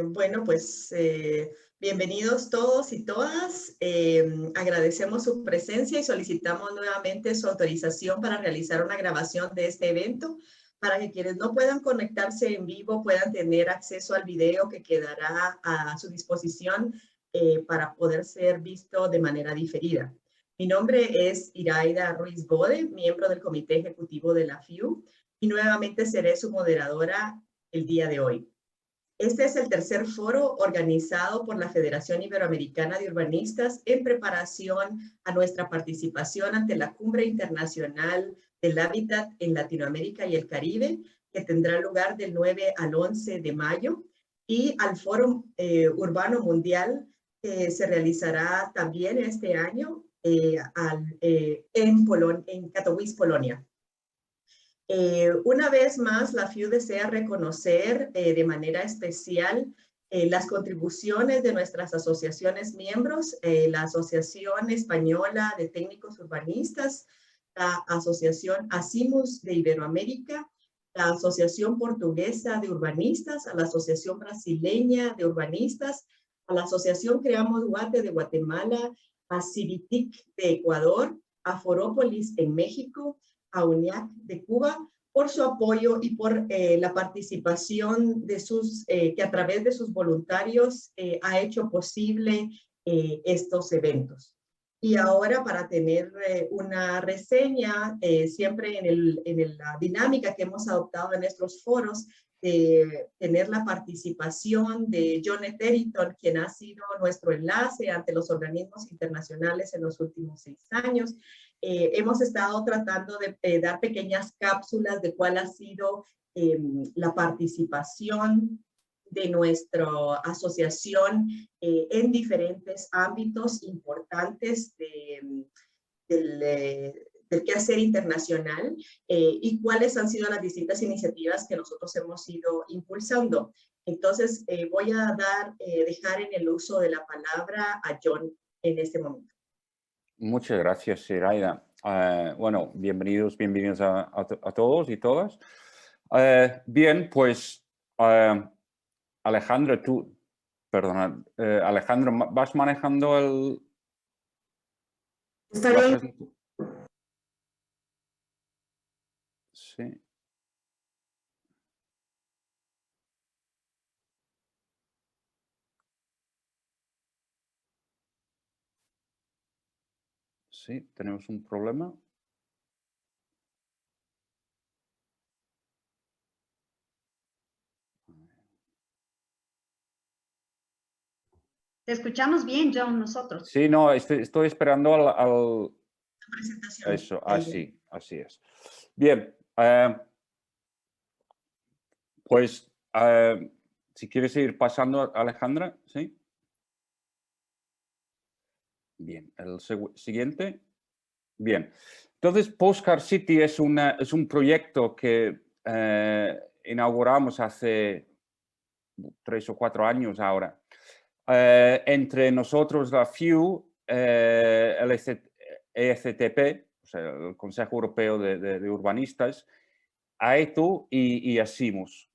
Bueno, pues bienvenidos todos y todas. Agradecemos su presencia y solicitamos nuevamente su autorización para realizar una grabación de este evento para que quienes no puedan conectarse en vivo puedan tener acceso al video que quedará a su disposición para poder ser visto de manera diferida. Mi nombre es Iraida Ruiz Bode, miembro del Comité Ejecutivo de la FIU, y nuevamente seré su moderadora el día de hoy. Este es el tercer foro organizado por la Federación Iberoamericana de Urbanistas en preparación a nuestra participación ante la Cumbre Internacional del Hábitat en Latinoamérica y el Caribe, que tendrá lugar del 9 al 11 de mayo, y al Foro Urbano Mundial, que se realizará también este año en Katowice, Polonia. Una vez más, la FIU desea reconocer de manera especial las contribuciones de nuestras asociaciones miembros, la Asociación Española de Técnicos Urbanistas, la Asociación ASIMUS de Iberoamérica, la Asociación Portuguesa de Urbanistas, a la Asociación Brasileña de Urbanistas, a la Asociación Creamos Guate de Guatemala, a Civitic de Ecuador, a Forópolis en México, a UNIAC de Cuba, por su apoyo y por la participación de que a través de sus voluntarios ha hecho posible estos eventos. Y ahora, para tener una reseña, siempre en la dinámica que hemos adoptado en nuestros foros, tener la participación de John Etherington, quien ha sido nuestro enlace ante los organismos internacionales en los últimos 6 años. Hemos estado tratando de dar pequeñas cápsulas de cuál ha sido la participación de nuestra asociación en diferentes ámbitos importantes del quehacer internacional y cuáles han sido las distintas iniciativas que nosotros hemos ido impulsando. Entonces, voy a dejar en el uso de la palabra a John en este momento. Muchas gracias, Iraida. Bueno, bienvenidos a todos y todas. Bien, pues, Alejandro, Alejandro, ¿vas manejando el...? Está bien. Sí. Sí, tenemos un problema. Te escuchamos bien, John, nosotros. Sí, no, estoy esperando al... Presentación. Eso, así es. Bien, pues, si quieres ir pasando, Alejandra, ¿sí? Bien, el siguiente. Bien, entonces Postcard City es un proyecto que inauguramos hace 3 o 4 años ahora. Entre nosotros, la FIU, el ECTP, o sea, el Consejo Europeo de Urbanistas, AETU y ASIMUS.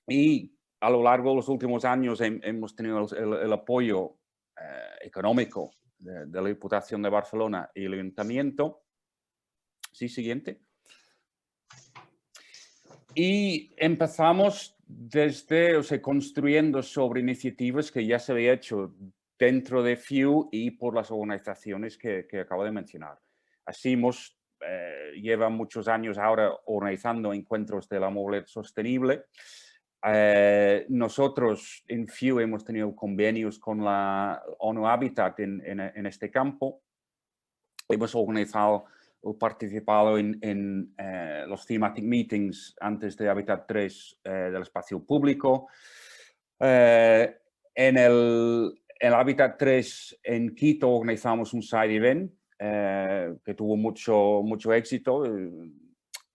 Y a lo largo de los últimos años hemos tenido el apoyo económico de la Diputación de Barcelona y el Ayuntamiento. Sí, siguiente. Y empezamos construyendo sobre iniciativas que ya se había hecho dentro de FIU y por las organizaciones que acabo de mencionar. ASIMUS lleva muchos años ahora organizando encuentros de la movilidad sostenible. Nosotros en FIU hemos tenido convenios con la ONU Habitat en este campo. Hemos organizado o participado en los thematic meetings antes de Habitat 3 del espacio público. En el Habitat 3 en Quito organizamos un side event que tuvo mucho éxito.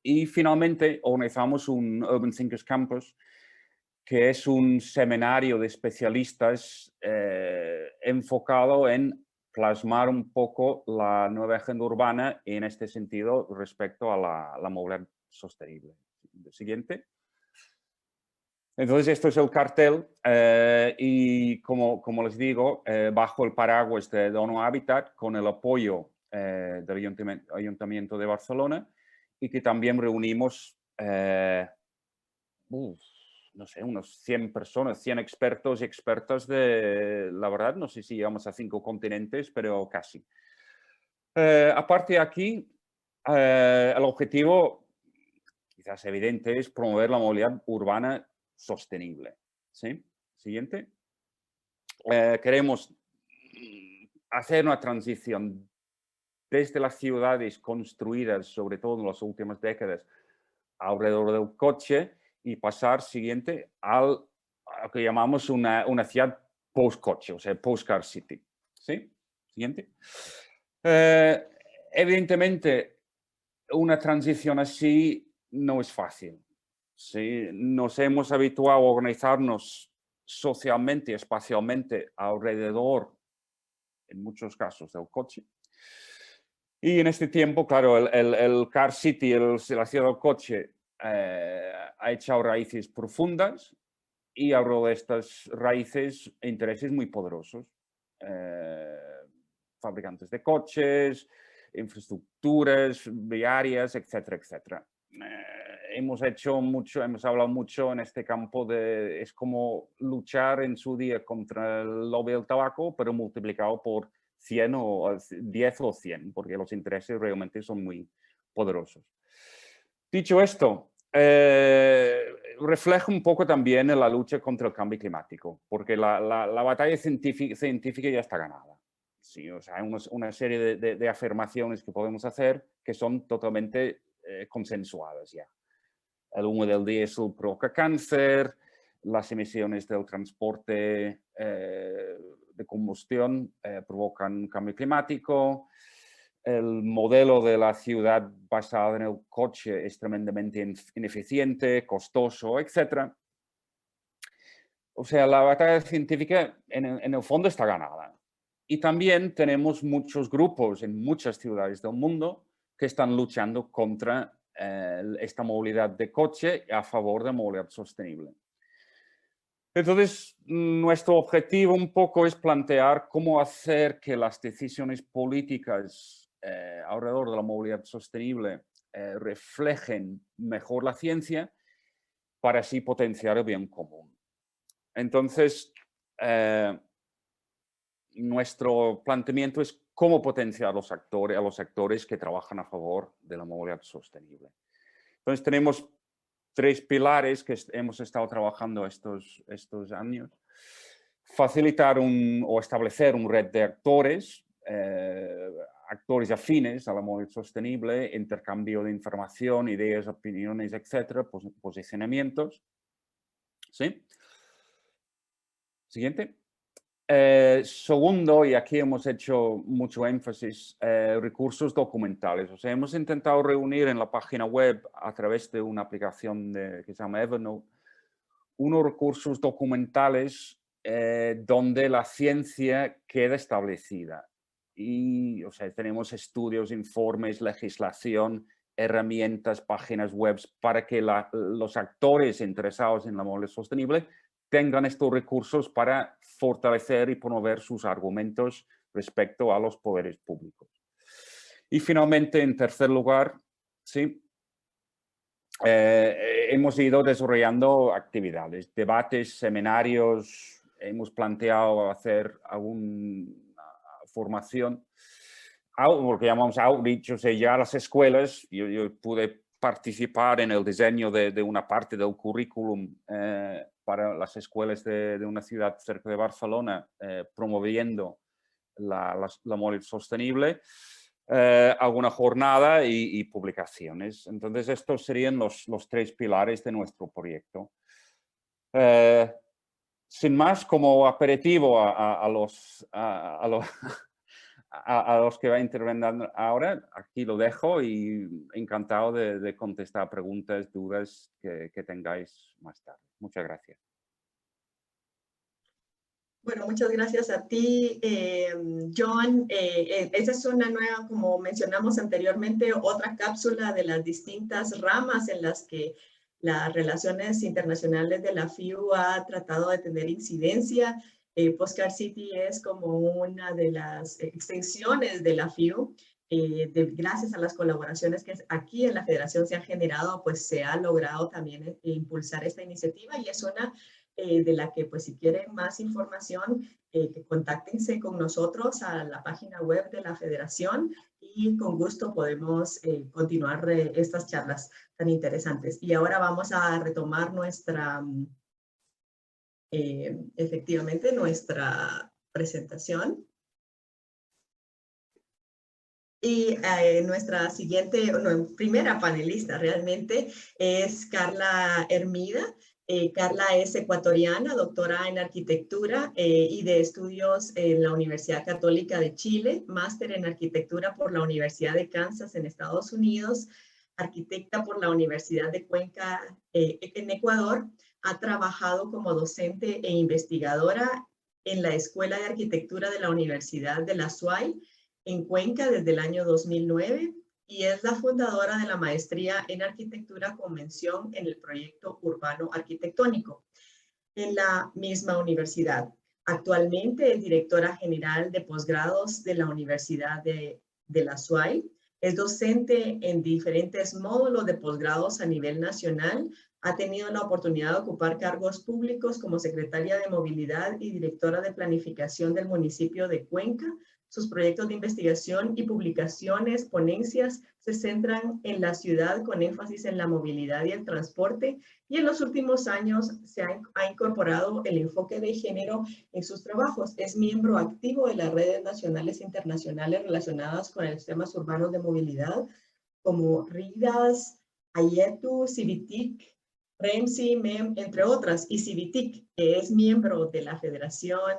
Y finalmente organizamos un Urban Thinkers Campus, que es un seminario de especialistas enfocado en plasmar un poco la nueva agenda urbana en este sentido respecto a la movilidad sostenible. Siguiente. Entonces, esto es el cartel y como les digo, bajo el paraguas de Dono Habitat, con el apoyo del Ayuntamiento de Barcelona, y que también reunimos, no sé, unos 100 personas, 100 expertos y expertas de, la verdad, no sé si llegamos a 5 continentes, pero casi. Aparte de aquí, el objetivo, quizás evidente, es promover la movilidad urbana sostenible. ¿Sí? Siguiente. Queremos hacer una transición desde las ciudades construidas, sobre todo en las últimas décadas, alrededor del coche y pasar, siguiente, a lo que llamamos una ciudad post-coche, o sea, post-car city. ¿Sí? Siguiente. Evidentemente, una transición así no es fácil. ¿Sí? Nos hemos habituado a organizarnos socialmente y espacialmente alrededor, en muchos casos, del coche. Y en este tiempo, claro, el car city, la ciudad del coche, ha echado raíces profundas y alrededor de estas raíces intereses muy poderosos. Fabricantes de coches, infraestructuras viarias, etcétera, etcétera. Hemos hablado mucho en este campo de, es como luchar en su día contra el lobby del tabaco, pero multiplicado por 100 o 10 o 100, porque los intereses realmente son muy poderosos. Dicho esto, refleja un poco también en la lucha contra el cambio climático, porque la batalla científica ya está ganada. Sí, o sea, hay una serie de afirmaciones que podemos hacer que son totalmente consensuadas ya. El humo del diésel provoca cáncer, las emisiones del transporte de combustión provocan cambio climático, el modelo de la ciudad basado en el coche es tremendamente ineficiente, costoso, etc. O sea, la batalla científica en el fondo está ganada. Y también tenemos muchos grupos en muchas ciudades del mundo que están luchando contra esta movilidad de coche a favor de movilidad sostenible. Entonces, nuestro objetivo un poco es plantear cómo hacer que las decisiones políticas alrededor de la movilidad sostenible reflejen mejor la ciencia para así potenciar el bien común. Entonces, nuestro planteamiento es cómo potenciar a los actores que trabajan a favor de la movilidad sostenible. Entonces, tenemos 3 pilares que hemos estado trabajando estos años. Facilitar o establecer una red de actores, actores afines a la movilidad sostenible, intercambio de información, ideas, opiniones, etcétera, posicionamientos. ¿Sí? Siguiente. Segundo, y aquí hemos hecho mucho énfasis, recursos documentales. O sea, hemos intentado reunir en la página web a través de una aplicación que se llama Evernote, unos recursos documentales donde la ciencia queda establecida. Y, o sea, tenemos estudios, informes, legislación, herramientas, páginas web para que los actores interesados en la movilidad sostenible tengan estos recursos para fortalecer y promover sus argumentos respecto a los poderes públicos. Y finalmente, en tercer lugar, ¿sí? Hemos ido desarrollando actividades, debates, seminarios, hemos planteado hacer alguna formación, lo que llamamos outreach, o sea, ya las escuelas, yo pude participar en el diseño de una parte del currículum para las escuelas de una ciudad cerca de Barcelona, promoviendo la movilidad sostenible. Alguna jornada y publicaciones. Entonces, estos serían los 3 pilares de nuestro proyecto. Sin más, como aperitivo a los que va a intervenir ahora, aquí lo dejo y encantado de contestar preguntas, dudas que tengáis más tarde. Muchas gracias. Bueno, muchas gracias a ti, John. Esa es una nueva, como mencionamos anteriormente, otra cápsula de las distintas ramas en las que las relaciones internacionales de la FIU ha tratado de tener incidencia. Postcard City es como una de las extensiones de la FIU. Gracias a las colaboraciones que aquí en la Federación se han generado, pues se ha logrado también impulsar esta iniciativa, y es una de la que, pues si quieren más información, que contáctense con nosotros a la página web de la Federación, y con gusto podemos continuar estas charlas tan interesantes. Y ahora vamos a retomar efectivamente nuestra presentación. Y nuestra siguiente, primera panelista realmente es Carla Hermida. Carla es ecuatoriana, doctora en arquitectura y de estudios en la Universidad Católica de Chile, máster en arquitectura por la Universidad de Kansas en Estados Unidos, arquitecta por la Universidad de Cuenca en Ecuador. Ha trabajado como docente e investigadora en la Escuela de Arquitectura de la Universidad de la SUAY en Cuenca desde el año 2009, y es la fundadora de la maestría en arquitectura con mención en el proyecto urbano arquitectónico en la misma universidad. Actualmente es directora general de posgrados de la Universidad de la SUAY. Es docente en diferentes módulos de posgrados a nivel nacional. Ha tenido la oportunidad de ocupar cargos públicos como secretaria de movilidad y directora de planificación del municipio de Cuenca. Sus proyectos de investigación y publicaciones, ponencias, se centran en la ciudad con énfasis en la movilidad y el transporte, y en los últimos años se ha incorporado el enfoque de género en sus trabajos. Es miembro activo de las redes nacionales e internacionales relacionadas con los temas urbanos de movilidad, como RIDAS, AYETU, Civitic, REMSI, MEM, entre otras, y Civitic, que es miembro de la Federación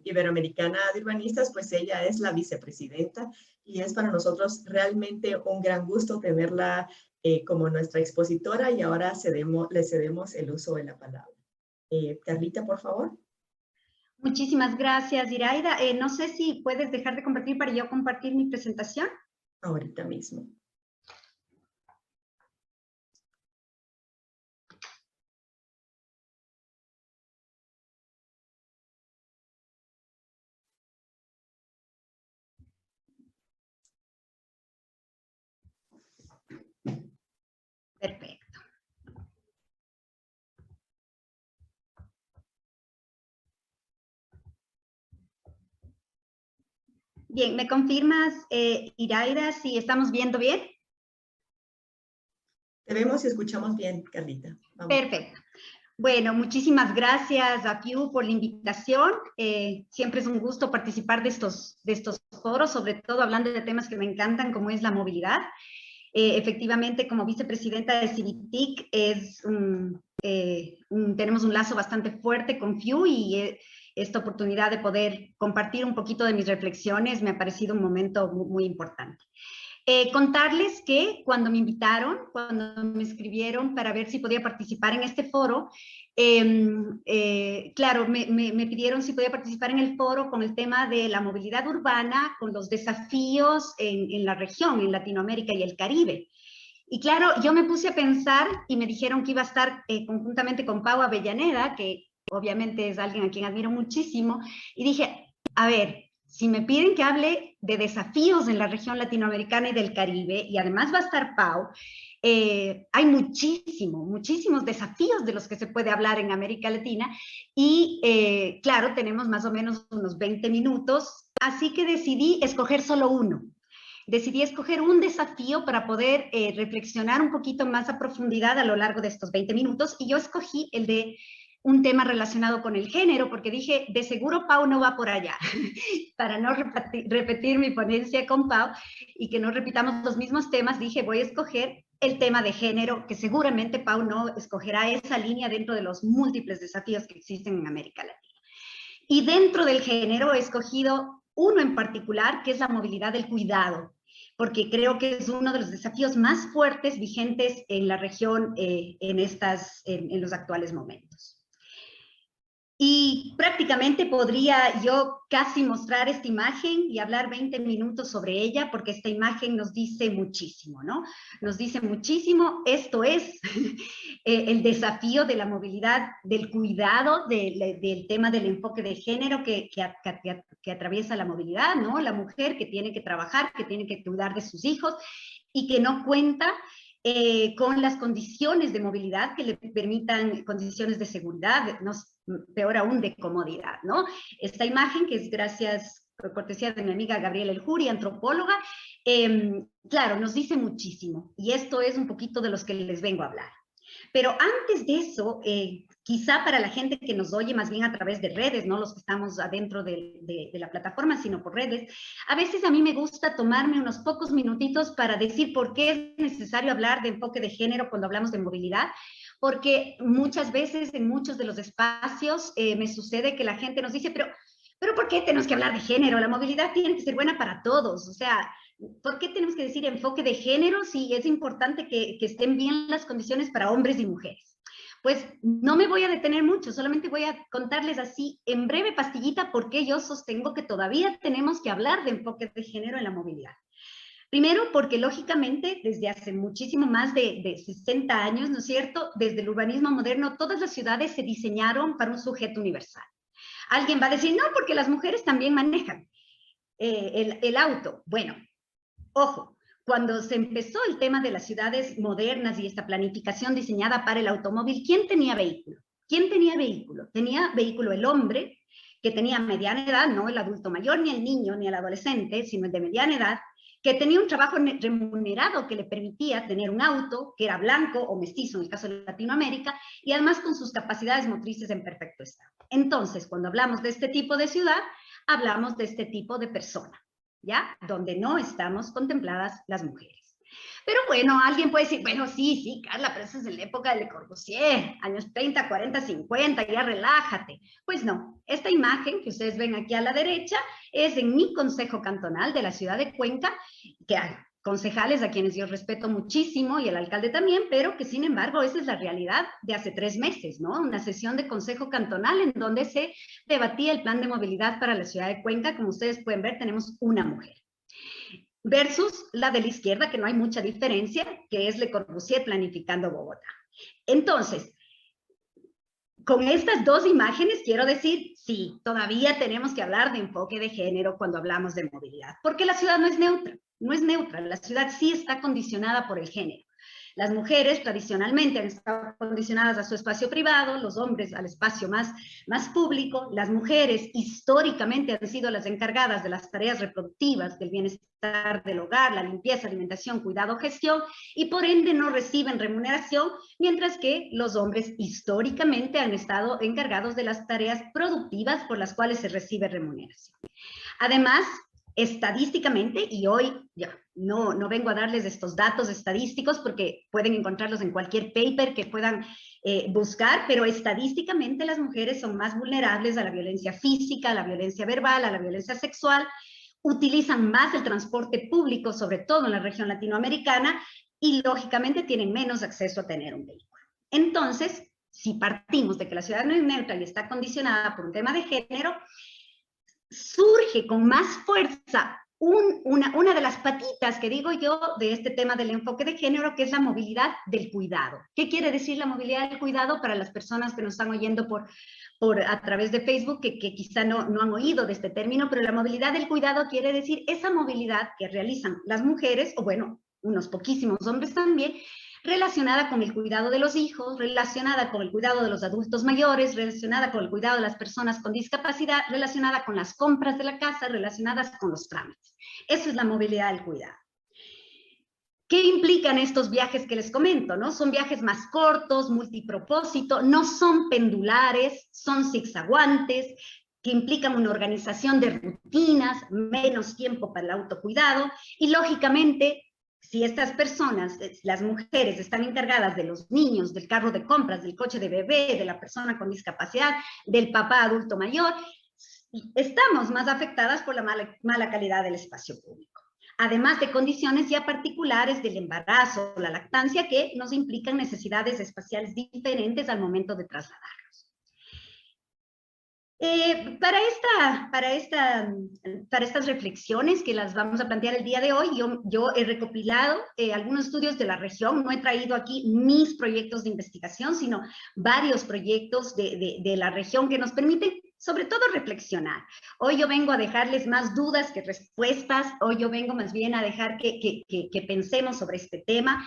Iberoamericana de Urbanistas, pues ella es la vicepresidenta, y es para nosotros realmente un gran gusto tenerla como nuestra expositora, y ahora le cedemos el uso de la palabra. Carlita, por favor. Muchísimas gracias, Iraida. No sé si puedes dejar de compartir para yo compartir mi presentación. Ahorita mismo. Perfecto. Bien, ¿me confirmas, Iraida, si estamos viendo bien? Te vemos y escuchamos bien, Carlita. Vamos. Perfecto. Bueno, muchísimas gracias a FIU por la invitación. Siempre es un gusto participar de estos foros, sobre todo hablando de temas que me encantan, como es la movilidad. Efectivamente, como vicepresidenta de Civitic, tenemos un lazo bastante fuerte con FIU, y esta oportunidad de poder compartir un poquito de mis reflexiones me ha parecido un momento muy, muy importante. Contarles que cuando me invitaron, cuando me escribieron para ver si podía participar en este foro, claro, me pidieron si podía participar en el foro con el tema de la movilidad urbana, con los desafíos en la región, en Latinoamérica y el Caribe. Y claro, yo me puse a pensar y me dijeron que iba a estar conjuntamente con Pau Avellaneda, que obviamente es alguien a quien admiro muchísimo, y dije, a ver, si me piden que hable de desafíos en la región latinoamericana y del Caribe, y además va a estar Pau, hay muchísimos desafíos de los que se puede hablar en América Latina, y claro, tenemos más o menos unos 20 minutos, así que decidí escoger solo uno. Decidí escoger un desafío para poder reflexionar un poquito más a profundidad a lo largo de estos 20 minutos, y yo escogí el de un tema relacionado con el género, porque dije, de seguro Pau no va por allá, para no repetir mi ponencia con Pau y que no repitamos los mismos temas, dije, voy a escoger el tema de género, que seguramente Pau no escogerá esa línea dentro de los múltiples desafíos que existen en América Latina. Y dentro del género he escogido uno en particular, que es la movilidad del cuidado, porque creo que es uno de los desafíos más fuertes vigentes en la región en los actuales momentos. Y prácticamente podría yo casi mostrar esta imagen y hablar 20 minutos sobre ella, porque esta imagen nos dice muchísimo, ¿no? Nos dice muchísimo. Esto es el desafío de la movilidad, del cuidado, del tema del enfoque de género que atraviesa la movilidad, ¿no? La mujer que tiene que trabajar, que tiene que cuidar de sus hijos y que no cuenta con las condiciones de movilidad que le permitan, condiciones de seguridad, no, peor aún de comodidad, ¿no? Esta imagen, que es gracias, por cortesía de mi amiga Gabriela El Juri, antropóloga, claro, nos dice muchísimo, y esto es un poquito de los que les vengo a hablar. Pero antes de eso, quizá para la gente que nos oye más bien a través de redes, no los que estamos adentro de la plataforma, sino por redes, a veces a mí me gusta tomarme unos pocos minutitos para decir por qué es necesario hablar de enfoque de género cuando hablamos de movilidad, porque muchas veces en muchos de los espacios me sucede que la gente nos dice, pero ¿por qué tenemos que hablar de género? La movilidad tiene que ser buena para todos, o sea, ¿por qué tenemos que decir enfoque de género si es importante que estén bien las condiciones para hombres y mujeres? Pues no me voy a detener mucho, solamente voy a contarles así en breve pastillita por qué yo sostengo que todavía tenemos que hablar de enfoque de género en la movilidad. Primero, porque lógicamente desde hace muchísimo más de 60 años, ¿no es cierto?, desde el urbanismo moderno, todas las ciudades se diseñaron para un sujeto universal. Alguien va a decir, no, porque las mujeres también manejan el auto. Bueno, ojo, cuando se empezó el tema de las ciudades modernas y esta planificación diseñada para el automóvil, ¿quién tenía vehículo? ¿Quién tenía vehículo? Tenía vehículo el hombre, que tenía mediana edad, no el adulto mayor, ni el niño, ni el adolescente, sino el de mediana edad, que tenía un trabajo remunerado que le permitía tener un auto, que era blanco o mestizo en el caso de Latinoamérica, y además con sus capacidades motrices en perfecto estado. Entonces, cuando hablamos de este tipo de ciudad, hablamos de este tipo de persona, ¿ya? Donde no estamos contempladas las mujeres. Pero bueno, alguien puede decir, bueno, sí, Carla, pero eso es en la época de Le Corbusier, años 30, 40, 50, ya relájate. Pues no, esta imagen que ustedes ven aquí a la derecha es en mi consejo cantonal de la ciudad de Cuenca, que hay concejales a quienes yo respeto muchísimo y el alcalde también, pero que sin embargo esa es la realidad de hace 3 meses, ¿no? Una sesión de consejo cantonal en donde se debatía el plan de movilidad para la ciudad de Cuenca. Como ustedes pueden ver, tenemos una mujer. Versus la de la izquierda, que no hay mucha diferencia, que es Le Corbusier planificando Bogotá. Entonces, con estas dos imágenes quiero decir, sí, todavía tenemos que hablar de enfoque de género cuando hablamos de movilidad, porque la ciudad no es neutra, la ciudad sí está condicionada por el género. Las mujeres tradicionalmente han estado condicionadas a su espacio privado, los hombres al espacio más público. Las mujeres históricamente han sido las encargadas de las tareas reproductivas, del bienestar del hogar, la limpieza, alimentación, cuidado, gestión, y por ende no reciben remuneración, mientras que los hombres históricamente han estado encargados de las tareas productivas por las cuales se recibe remuneración. Además, estadísticamente, y hoy ya no vengo a darles estos datos estadísticos porque pueden encontrarlos en cualquier paper que puedan buscar, pero estadísticamente las mujeres son más vulnerables a la violencia física, a la violencia verbal, a la violencia sexual, utilizan más el transporte público, sobre todo en la región latinoamericana, y lógicamente tienen menos acceso a tener un vehículo. Entonces, si partimos de que la ciudad no es neutra y está condicionada por un tema de género, surge con más fuerza una de las patitas que digo yo de este tema del enfoque de género, que es la movilidad del cuidado. ¿Qué quiere decir la movilidad del cuidado para las personas que nos están oyendo a través de Facebook, que quizá no han oído de este término? Pero la movilidad del cuidado quiere decir esa movilidad que realizan las mujeres, o bueno, unos poquísimos hombres también, relacionada con el cuidado de los hijos, relacionada con el cuidado de los adultos mayores, relacionada con el cuidado de las personas con discapacidad, relacionada con las compras de la casa, relacionadas con los trámites. Eso es la movilidad del cuidado. ¿Qué implican estos viajes que les comento, no? Son viajes más cortos, multipropósito, no son pendulares, son zigzaguantes, que implican una organización de rutinas, menos tiempo para el autocuidado, y lógicamente, si estas personas, las mujeres, están encargadas de los niños, del carro de compras, del coche de bebé, de la persona con discapacidad, del papá adulto mayor, estamos más afectadas por la mala calidad del espacio público. Además de condiciones ya particulares del embarazo o la lactancia que nos implican necesidades espaciales diferentes al momento de trasladarlos. Para estas reflexiones que las vamos a plantear el día de hoy, yo he recopilado algunos estudios de la región. No he traído aquí mis proyectos de investigación, sino varios proyectos de la región que nos permiten sobre todo reflexionar. Hoy yo vengo a dejarles más dudas que respuestas. Hoy yo vengo más bien a dejar que pensemos sobre este tema,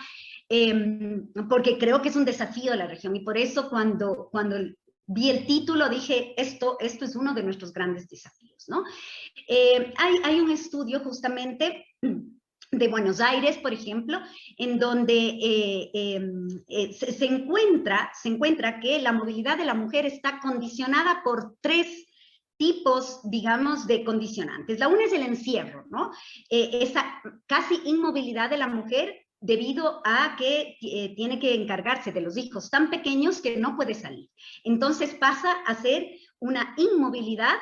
porque creo que es un desafío de la región, y por eso cuando vi el título, dije, esto es uno de nuestros grandes desafíos, ¿no? Hay un estudio justamente de Buenos Aires, por ejemplo, en donde se encuentra que la movilidad de la mujer está condicionada por 3 tipos, digamos, de condicionantes. La una es el encierro, ¿no? Esa casi inmovilidad de la mujer debido a que tiene que encargarse de los hijos tan pequeños que no puede salir. Entonces pasa a ser una inmovilidad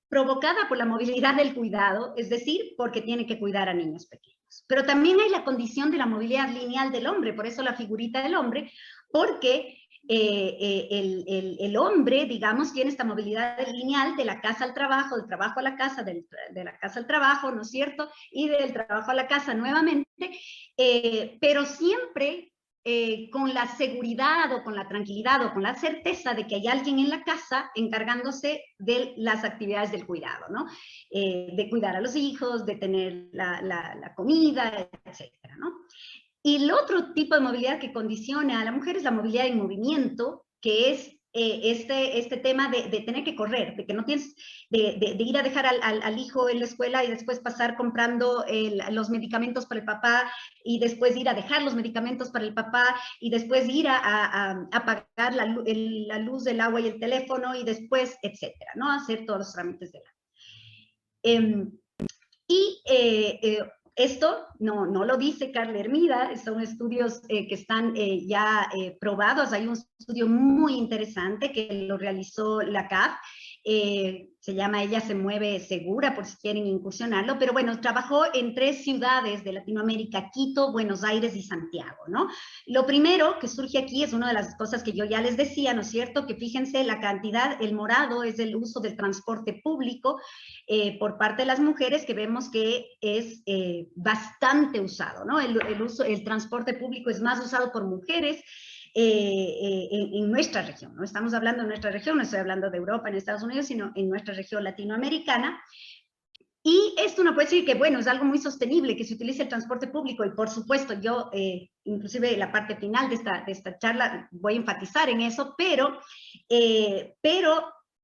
provocada por la movilidad del cuidado, es decir, porque tiene que cuidar a niños pequeños. Pero también hay la condición de la movilidad lineal del hombre, por eso la figurita del hombre, porque el hombre, digamos, tiene esta movilidad lineal de la casa al trabajo, del trabajo a la casa, de la casa al trabajo, ¿no es cierto? Y del trabajo a la casa nuevamente, pero siempre con la seguridad o con la tranquilidad o con la certeza de que hay alguien en la casa encargándose de las actividades del cuidado, ¿no? De cuidar a los hijos, de tener la comida, etcétera, ¿no? Y el otro tipo de movilidad que condiciona a la mujer es la movilidad en movimiento, que es este tema de tener que correr, de que no tienes, de ir a dejar al hijo en la escuela y después pasar comprando los medicamentos para el papá, y después ir a dejar los medicamentos para el papá, y después ir a pagar la luz, el agua y el teléfono, y después, etcétera, ¿no? Hacer todos los trámites de esto no lo dice Carla Hermida, son estudios que están ya probados. Hay un estudio muy interesante que lo realizó la CAF, se llama Ella se mueve segura, por si quieren incursionarlo, pero bueno, trabajó en 3 ciudades de Latinoamérica: Quito, Buenos Aires y Santiago, ¿no? Lo primero que surge aquí es una de las cosas que yo ya les decía, ¿no es cierto? Que fíjense la cantidad, el morado es el uso del transporte público por parte de las mujeres, que vemos que es bastante usado, ¿no? El transporte público es más usado por mujeres en nuestra región. No estamos hablando de nuestra región, no estoy hablando de Europa, en Estados Unidos, sino en nuestra región latinoamericana. Y esto no puede decir que, bueno, es algo muy sostenible, que se utilice el transporte público, y por supuesto yo, inclusive la parte final de esta charla, voy a enfatizar en eso, pero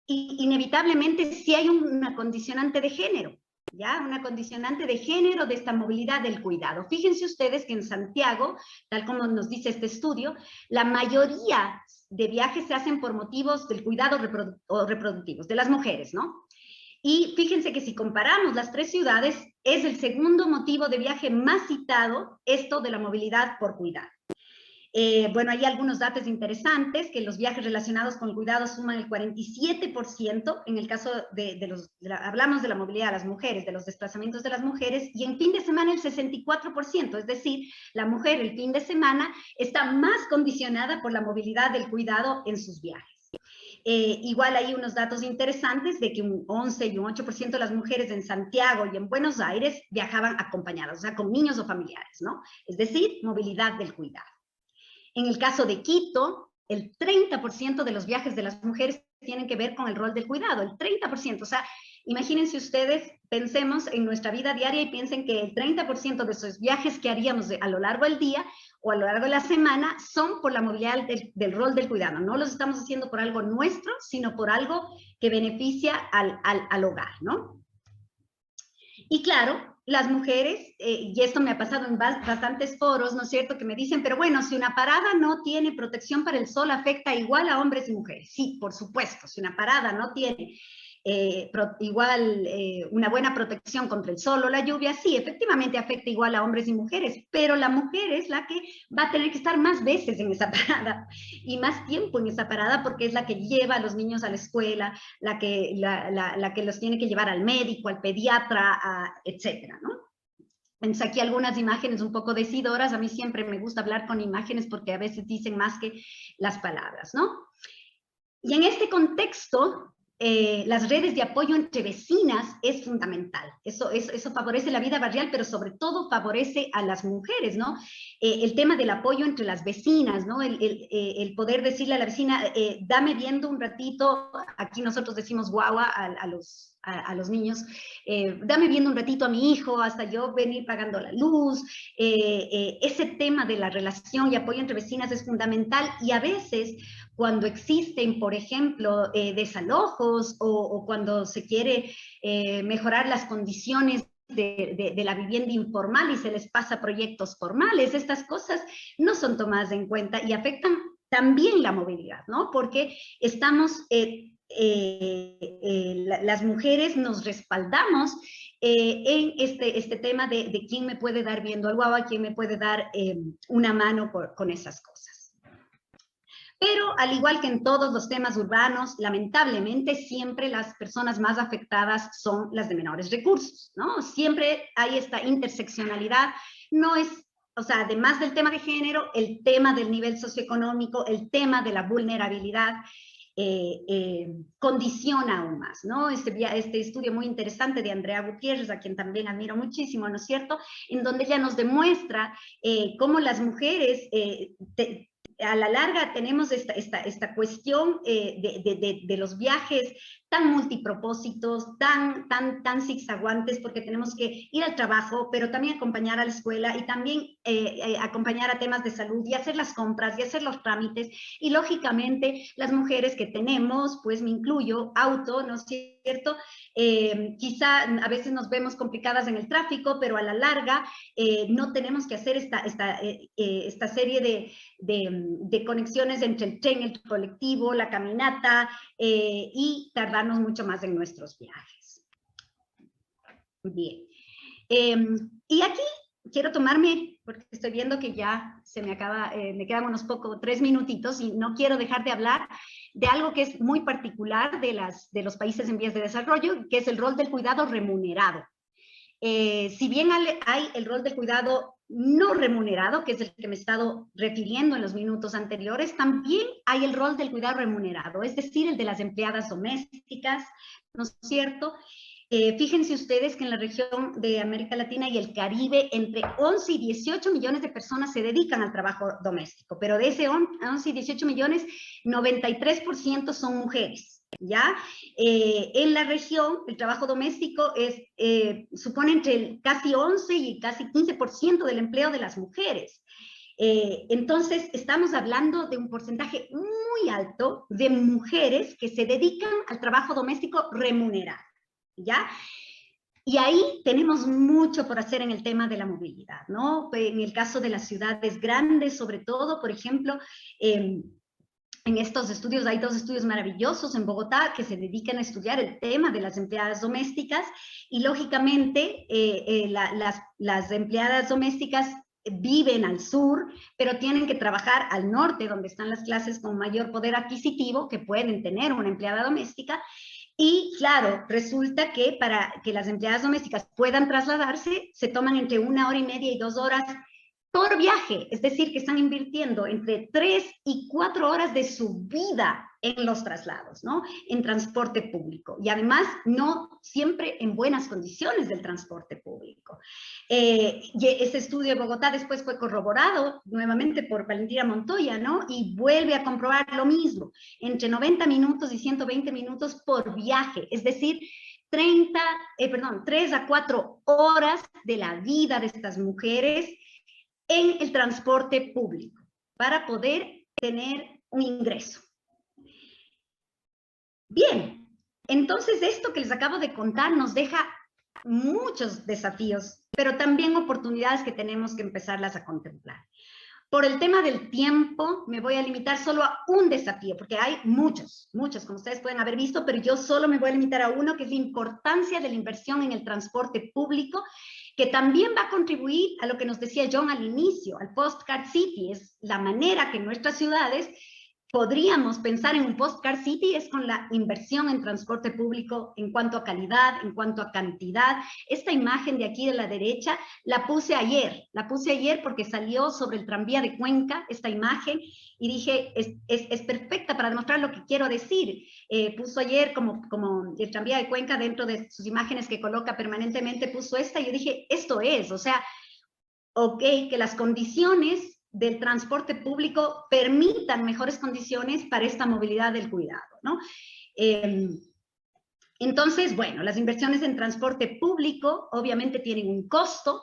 inevitablemente sí hay una condicionante de género, ¿ya? Una condicionante de género de esta movilidad del cuidado. Fíjense ustedes que en Santiago, tal como nos dice este estudio, la mayoría de viajes se hacen por motivos del cuidado reproductivos, de las mujeres, ¿no? Y fíjense que si comparamos las 3 ciudades, es el segundo motivo de viaje más citado, esto de la movilidad por cuidado. Bueno, hay algunos datos interesantes, que los viajes relacionados con el cuidado suman el 47%, en el caso hablamos de la movilidad de las mujeres, de los desplazamientos de las mujeres, y en fin de semana el 64%, es decir, la mujer el fin de semana está más condicionada por la movilidad del cuidado en sus viajes. Igual hay unos datos interesantes de que un 11 y un 8% de las mujeres en Santiago y en Buenos Aires viajaban acompañadas, o sea, con niños o familiares, ¿no? Es decir, movilidad del cuidado. En el caso de Quito, el 30% de los viajes de las mujeres tienen que ver con el rol del cuidado, el 30%. O sea, imagínense ustedes, pensemos en nuestra vida diaria y piensen que el 30% de esos viajes que haríamos a lo largo del día o a lo largo de la semana son por la movilidad del rol del cuidado. No los estamos haciendo por algo nuestro, sino por algo que beneficia al hogar, ¿no? Y claro, las mujeres, y esto me ha pasado en bastantes foros, ¿no es cierto?, que me dicen, pero bueno, si una parada no tiene protección para el sol, afecta igual a hombres y mujeres. Sí, por supuesto, si una parada no tiene una buena protección contra el sol o la lluvia, sí, efectivamente afecta igual a hombres y mujeres, pero la mujer es la que va a tener que estar más veces en esa parada y más tiempo en esa parada, porque es la que lleva a los niños a la escuela, la que los tiene que llevar al médico, al pediatra, etcétera, ¿no? Entonces aquí algunas imágenes un poco decidoras. A mí siempre me gusta hablar con imágenes porque a veces dicen más que las palabras, ¿no? Y en este contexto, las redes de apoyo entre vecinas es fundamental. Eso favorece la vida barrial, pero sobre todo favorece a las mujeres, ¿no? El tema del apoyo entre las vecinas, ¿no? El poder decirle a la vecina, dame viendo un ratito, aquí nosotros decimos guagua a los niños, dame viendo un ratito a mi hijo hasta yo venir pagando la luz. Ese tema de la relación y apoyo entre vecinas es fundamental, y a veces cuando existen, por ejemplo, desalojos o cuando se quiere mejorar las condiciones de la vivienda informal y se les pasa a proyectos formales, estas cosas no son tomadas en cuenta y afectan también la movilidad, ¿no? Porque estamos, las mujeres nos respaldamos en este tema de quién me puede dar viendo al guagua, quién me puede dar una mano con esas cosas. Pero al igual que en todos los temas urbanos, lamentablemente siempre las personas más afectadas son las de menores recursos, ¿no? Siempre hay esta interseccionalidad, no es, o sea, además del tema de género, el tema del nivel socioeconómico, el tema de la vulnerabilidad, condiciona aún más, ¿no? Este estudio muy interesante de Andrea Gutiérrez, a quien también admiro muchísimo, ¿no es cierto?, en donde ella nos demuestra cómo las mujeres a la larga tenemos esta cuestión de los viajes tan multipropósitos, tan zigzaguantes, porque tenemos que ir al trabajo, pero también acompañar a la escuela y también acompañar a temas de salud y hacer las compras y hacer los trámites. Y lógicamente las mujeres que tenemos, pues me incluyo, auto, ¿no es cierto? Quizá a veces nos vemos complicadas en el tráfico, pero a la larga no tenemos que hacer esta serie de conexiones entre el tren, el colectivo, la caminata y tardarnos mucho más en nuestros viajes. Bien. Y aquí quiero tomarme, porque estoy viendo que ya se me acaba, me quedan unos 3 minutitos y no quiero dejar de hablar de algo que es muy particular de los países en vías de desarrollo, que es el rol del cuidado remunerado. Si bien hay el rol del cuidado no remunerado, que es el que me he estado refiriendo en los minutos anteriores, también hay el rol del cuidado remunerado, es decir, el de las empleadas domésticas, ¿no es cierto? Fíjense ustedes que en la región de América Latina y el Caribe, entre 11 y 18 millones de personas se dedican al trabajo doméstico, pero de ese 11 y 18 millones, 93% son mujeres. ¿Ya? En la región, el trabajo doméstico supone entre casi 11 y casi 15% del empleo de las mujeres. Entonces, estamos hablando de un porcentaje muy alto de mujeres que se dedican al trabajo doméstico remunerado, ¿ya? Y ahí tenemos mucho por hacer en el tema de la movilidad, ¿no? En el caso de las ciudades grandes, sobre todo, por ejemplo, en estos estudios, hay 2 estudios maravillosos en Bogotá que se dedican a estudiar el tema de las empleadas domésticas y lógicamente las empleadas domésticas viven al sur, pero tienen que trabajar al norte, donde están las clases con mayor poder adquisitivo que pueden tener una empleada doméstica. Y claro, resulta que para que las empleadas domésticas puedan trasladarse, se toman entre 1 hora y media y 2 horas por viaje, es decir, que están invirtiendo entre 3 y 4 horas de su vida en los traslados, ¿no? En transporte público. Y además, no siempre en buenas condiciones del transporte público. Y ese estudio de Bogotá después fue corroborado nuevamente por Valentina Montoya, ¿no? Y vuelve a comprobar lo mismo, entre 90 minutos y 120 minutos por viaje, es decir, 3 a 4 horas de la vida de estas mujeres en el transporte público para poder tener un ingreso. Bien, entonces esto que les acabo de contar nos deja muchos desafíos, pero también oportunidades que tenemos que empezarlas a contemplar. Por el tema del tiempo, me voy a limitar solo a un desafío, porque hay muchos, como ustedes pueden haber visto, pero yo solo me voy a limitar a uno, que es la importancia de la inversión en el transporte público, que también va a contribuir a lo que nos decía John al inicio, al Postcard City, es la manera que nuestras ciudades podríamos pensar en un Postcard City es con la inversión en transporte público en cuanto a calidad, en cuanto a cantidad. Esta imagen de aquí de la derecha la puse ayer porque salió sobre el tranvía de Cuenca, esta imagen, y dije, es perfecta para demostrar lo que quiero decir. Puso ayer como el tranvía de Cuenca, dentro de sus imágenes que coloca permanentemente, puso esta, y yo dije, esto es, o sea, ok, que las condiciones del transporte público permitan mejores condiciones para esta movilidad del cuidado, ¿no? Entonces, bueno, las inversiones en transporte público obviamente tienen un costo.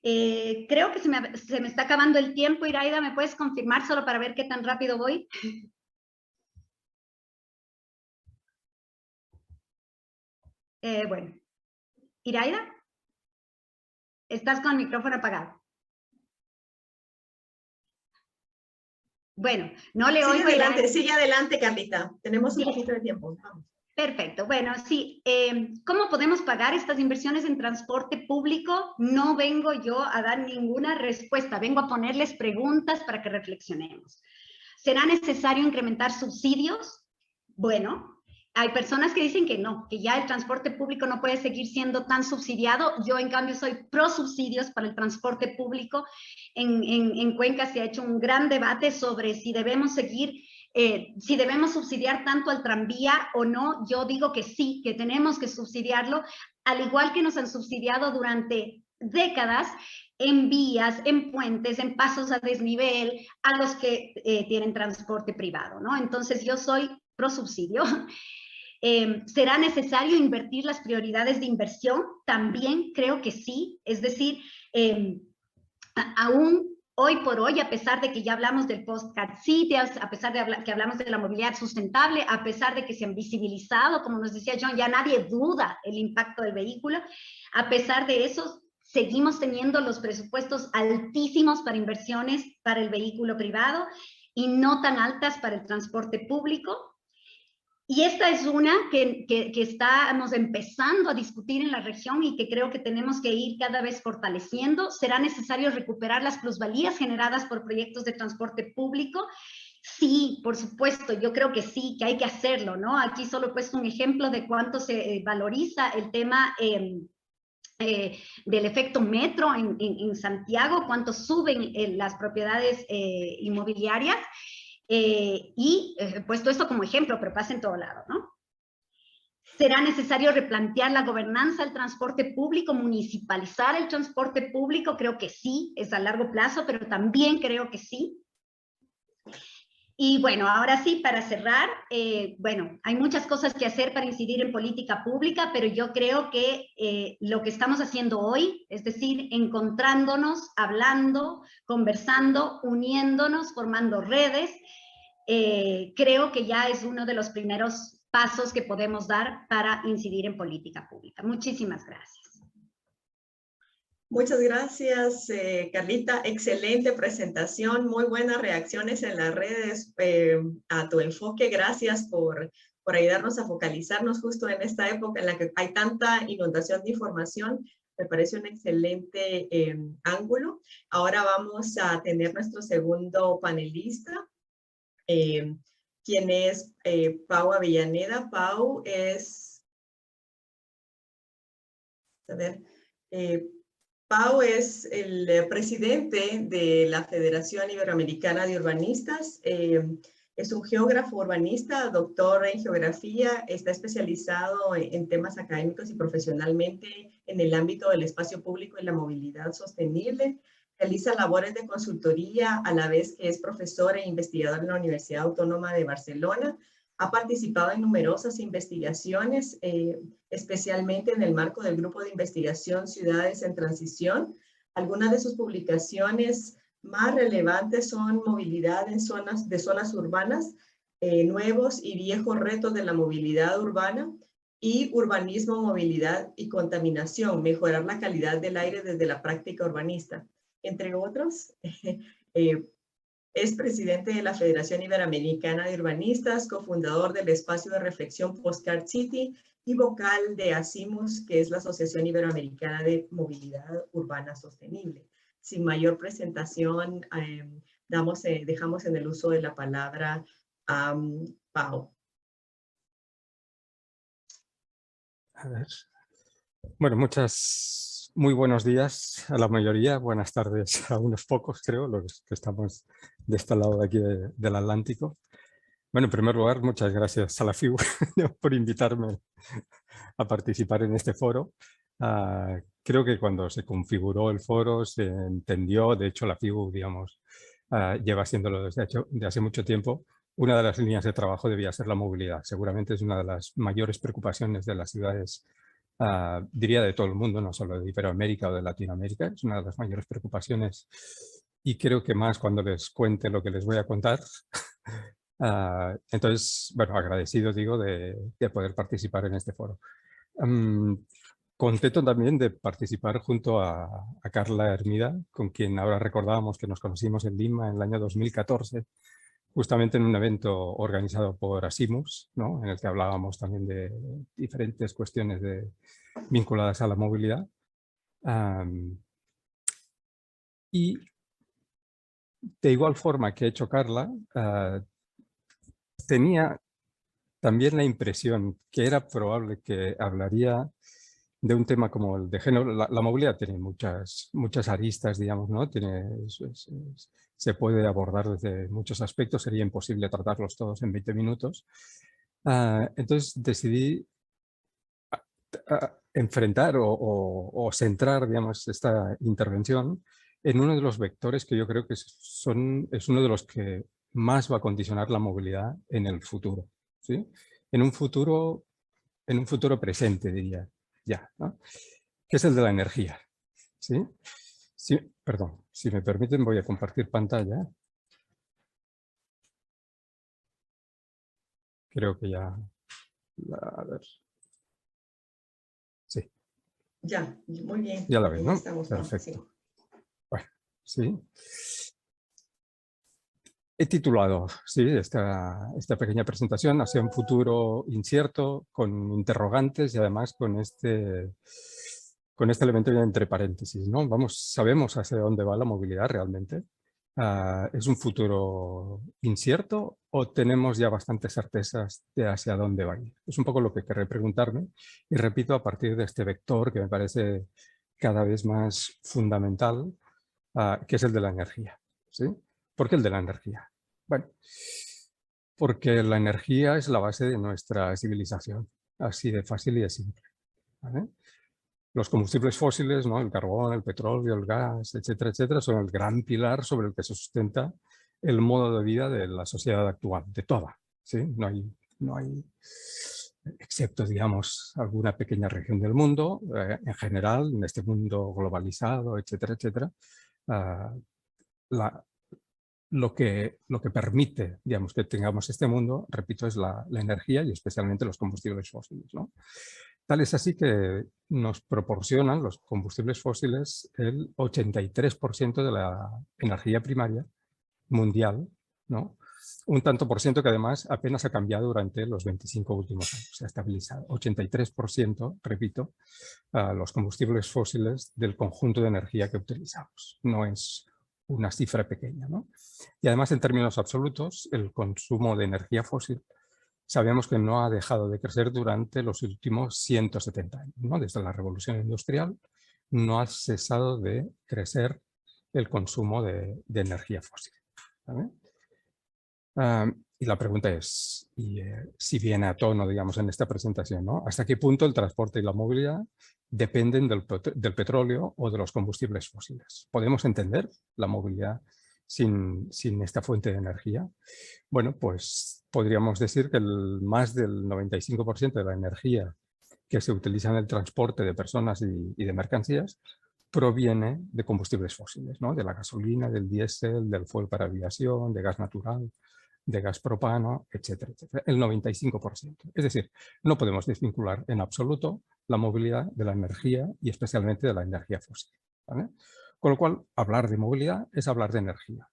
Creo que se me está acabando el tiempo. Iraida, ¿me puedes confirmar solo para ver qué tan rápido voy? Bueno, Iraida, estás con el micrófono apagado. Bueno, no le oigo. Sigue adelante, Carlita. Tenemos un poquito de tiempo. Vamos. Perfecto. Bueno, sí. ¿Cómo podemos pagar estas inversiones en transporte público? No vengo yo a dar ninguna respuesta. Vengo a ponerles preguntas para que reflexionemos. ¿Será necesario incrementar subsidios? Bueno, hay personas que dicen que no, que ya el transporte público no puede seguir siendo tan subsidiado. Yo, en cambio, soy pro subsidios para el transporte público. En Cuenca se ha hecho un gran debate sobre si debemos seguir, si debemos subsidiar tanto al tranvía o no. Yo digo que sí, que tenemos que subsidiarlo, al igual que nos han subsidiado durante décadas en vías, en puentes, en pasos a desnivel, a los que tienen transporte privado, ¿no? Entonces yo soy pro subsidio. ¿Será necesario invertir las prioridades de inversión? También creo que sí. Es decir, aún hoy por hoy, a pesar de que ya hablamos del Postcard City, a pesar de que hablamos de la movilidad sustentable, a pesar de que se han visibilizado, como nos decía John, ya nadie duda el impacto del vehículo, a pesar de eso, seguimos teniendo los presupuestos altísimos para inversiones para el vehículo privado y no tan altas para el transporte público. Y esta es una que estamos empezando a discutir en la región y que creo que tenemos que ir cada vez fortaleciendo. ¿Será necesario recuperar las plusvalías generadas por proyectos de transporte público? Sí, por supuesto, yo creo que sí, que hay que hacerlo, ¿no? Aquí solo he puesto un ejemplo de cuánto se valoriza el tema del efecto metro en Santiago, cuánto suben las propiedades inmobiliarias. Puesto esto como ejemplo, pero pasa en todo lado, ¿no? ¿Será necesario replantear la gobernanza del transporte público, municipalizar el transporte público? Creo que sí, es a largo plazo, pero también creo que sí. Y bueno, ahora sí, para cerrar, bueno, hay muchas cosas que hacer para incidir en política pública, pero yo creo que lo que estamos haciendo hoy, es decir, encontrándonos, hablando, conversando, uniéndonos, formando redes, creo que ya es uno de los primeros pasos que podemos dar para incidir en política pública. Muchísimas gracias. Muchas gracias, Carlita. Excelente presentación, muy buenas reacciones en las redes a tu enfoque. Gracias por ayudarnos a focalizarnos justo en esta época en la que hay tanta inundación de información. Me parece un excelente ángulo. Ahora vamos a tener nuestro segundo panelista, quien es Pau Avellaneda. Pau es... A ver... Pau es el presidente de la Federación Iberoamericana de Urbanistas. Es un geógrafo urbanista, doctor en geografía, está especializado en temas académicos y profesionalmente en el ámbito del espacio público y la movilidad sostenible. Realiza labores de consultoría a la vez que es profesor e investigador en la Universidad Autónoma de Barcelona. Ha participado en numerosas investigaciones, especialmente en el marco del grupo de investigación Ciudades en Transición. Algunas de sus publicaciones más relevantes son Movilidad en zonas urbanas, Nuevos y Viejos Retos de la Movilidad Urbana y Urbanismo, Movilidad y Contaminación, Mejorar la calidad del aire desde la práctica urbanista, entre otros. Es presidente de la Federación Iberoamericana de Urbanistas, cofundador del espacio de reflexión Postcard City y vocal de ASIMUS, que es la Asociación Iberoamericana de Movilidad Urbana Sostenible. Sin mayor presentación, dejamos en el uso de la palabra Pau. A ver. Bueno, muy buenos días a la mayoría, buenas tardes a unos pocos, creo, los que estamos de este lado de aquí del Atlántico. Bueno, en primer lugar, muchas gracias a la FIU por invitarme a participar en este foro. Creo que cuando se configuró el foro se entendió, de hecho la FIU, digamos, lleva haciéndolo desde hace mucho tiempo. Una de las líneas de trabajo debía ser la movilidad. Seguramente es una de las mayores preocupaciones de las ciudades, diría de todo el mundo, no solo de Iberoamérica o de Latinoamérica. Es una de las mayores preocupaciones y creo que más cuando les cuente lo que les voy a contar. Entonces, bueno, agradecido, digo, de poder participar en este foro. Contento también de participar junto a Carla Hermida, con quien ahora recordábamos que nos conocimos en Lima en el año 2014, justamente en un evento organizado por Asimus, ¿no? En el que hablábamos también de diferentes cuestiones vinculadas a la movilidad. Y de igual forma que ha hecho Carla, tenía también la impresión que era probable que hablaría de un tema como el de género. La movilidad tiene muchas aristas, digamos, ¿no? Se puede abordar desde muchos aspectos, sería imposible tratarlos todos en 20 minutos. Entonces decidí enfrentar o centrar, digamos, esta intervención en uno de los vectores que yo creo que es uno de los que más va a condicionar la movilidad en el futuro, ¿sí? En un futuro presente, diría ya, ¿no? Que es el de la energía, ¿sí? Sí, perdón, si me permiten voy a compartir pantalla. Creo que ya... A ver. Sí. Ya, muy bien. Ya la ven, ¿no? Estamos, perfecto. Sí. Bueno, sí. He titulado esta pequeña presentación hacia un futuro incierto, con interrogantes y además con este elemento entre paréntesis, ¿no? Sabemos hacia dónde va la movilidad realmente. ¿Es un futuro incierto o tenemos ya bastantes certezas de hacia dónde va a ir? Es un poco lo que querré preguntarme y repito a partir de este vector que me parece cada vez más fundamental, que es el de la energía, ¿sí? ¿Por qué el de la energía? Bueno, porque la energía es la base de nuestra civilización, así de fácil y de simple, ¿vale? Los combustibles fósiles, ¿no? El carbón, el petróleo, el gas, etcétera, etcétera, son el gran pilar sobre el que se sustenta el modo de vida de la sociedad actual, de toda, ¿sí? No hay excepto, digamos, alguna pequeña región del mundo, en general, en este mundo globalizado, etcétera, etcétera, lo que permite, digamos, que tengamos este mundo, repito, es la energía y especialmente los combustibles fósiles, ¿no? Tal es así que nos proporcionan los combustibles fósiles el 83% de la energía primaria mundial, ¿no? Un tanto por ciento que además apenas ha cambiado durante los 25 últimos años, se ha estabilizado. 83%, repito, los combustibles fósiles del conjunto de energía que utilizamos. No es una cifra pequeña, ¿no? Y además, en términos absolutos, el consumo de energía fósil sabemos que no ha dejado de crecer durante los últimos 170 años, ¿no? Desde la revolución industrial no ha cesado de crecer el consumo de energía fósil, ¿vale? Y la pregunta es, si viene a tono, digamos, en esta presentación, ¿no? ¿Hasta qué punto el transporte y la movilidad dependen del petróleo o de los combustibles fósiles? ¿Podemos entender la movilidad sin esta fuente de energía? Bueno, pues podríamos decir que más del 95% de la energía que se utiliza en el transporte de personas y de mercancías proviene de combustibles fósiles, ¿no? De la gasolina, del diésel, del fuel para aviación, de gas natural, de gas propano, etcétera, etcétera. El 95%. Es decir, no podemos desvincular en absoluto la movilidad de la energía y especialmente de la energía fósil, ¿vale? Con lo cual, hablar de movilidad es hablar de energía.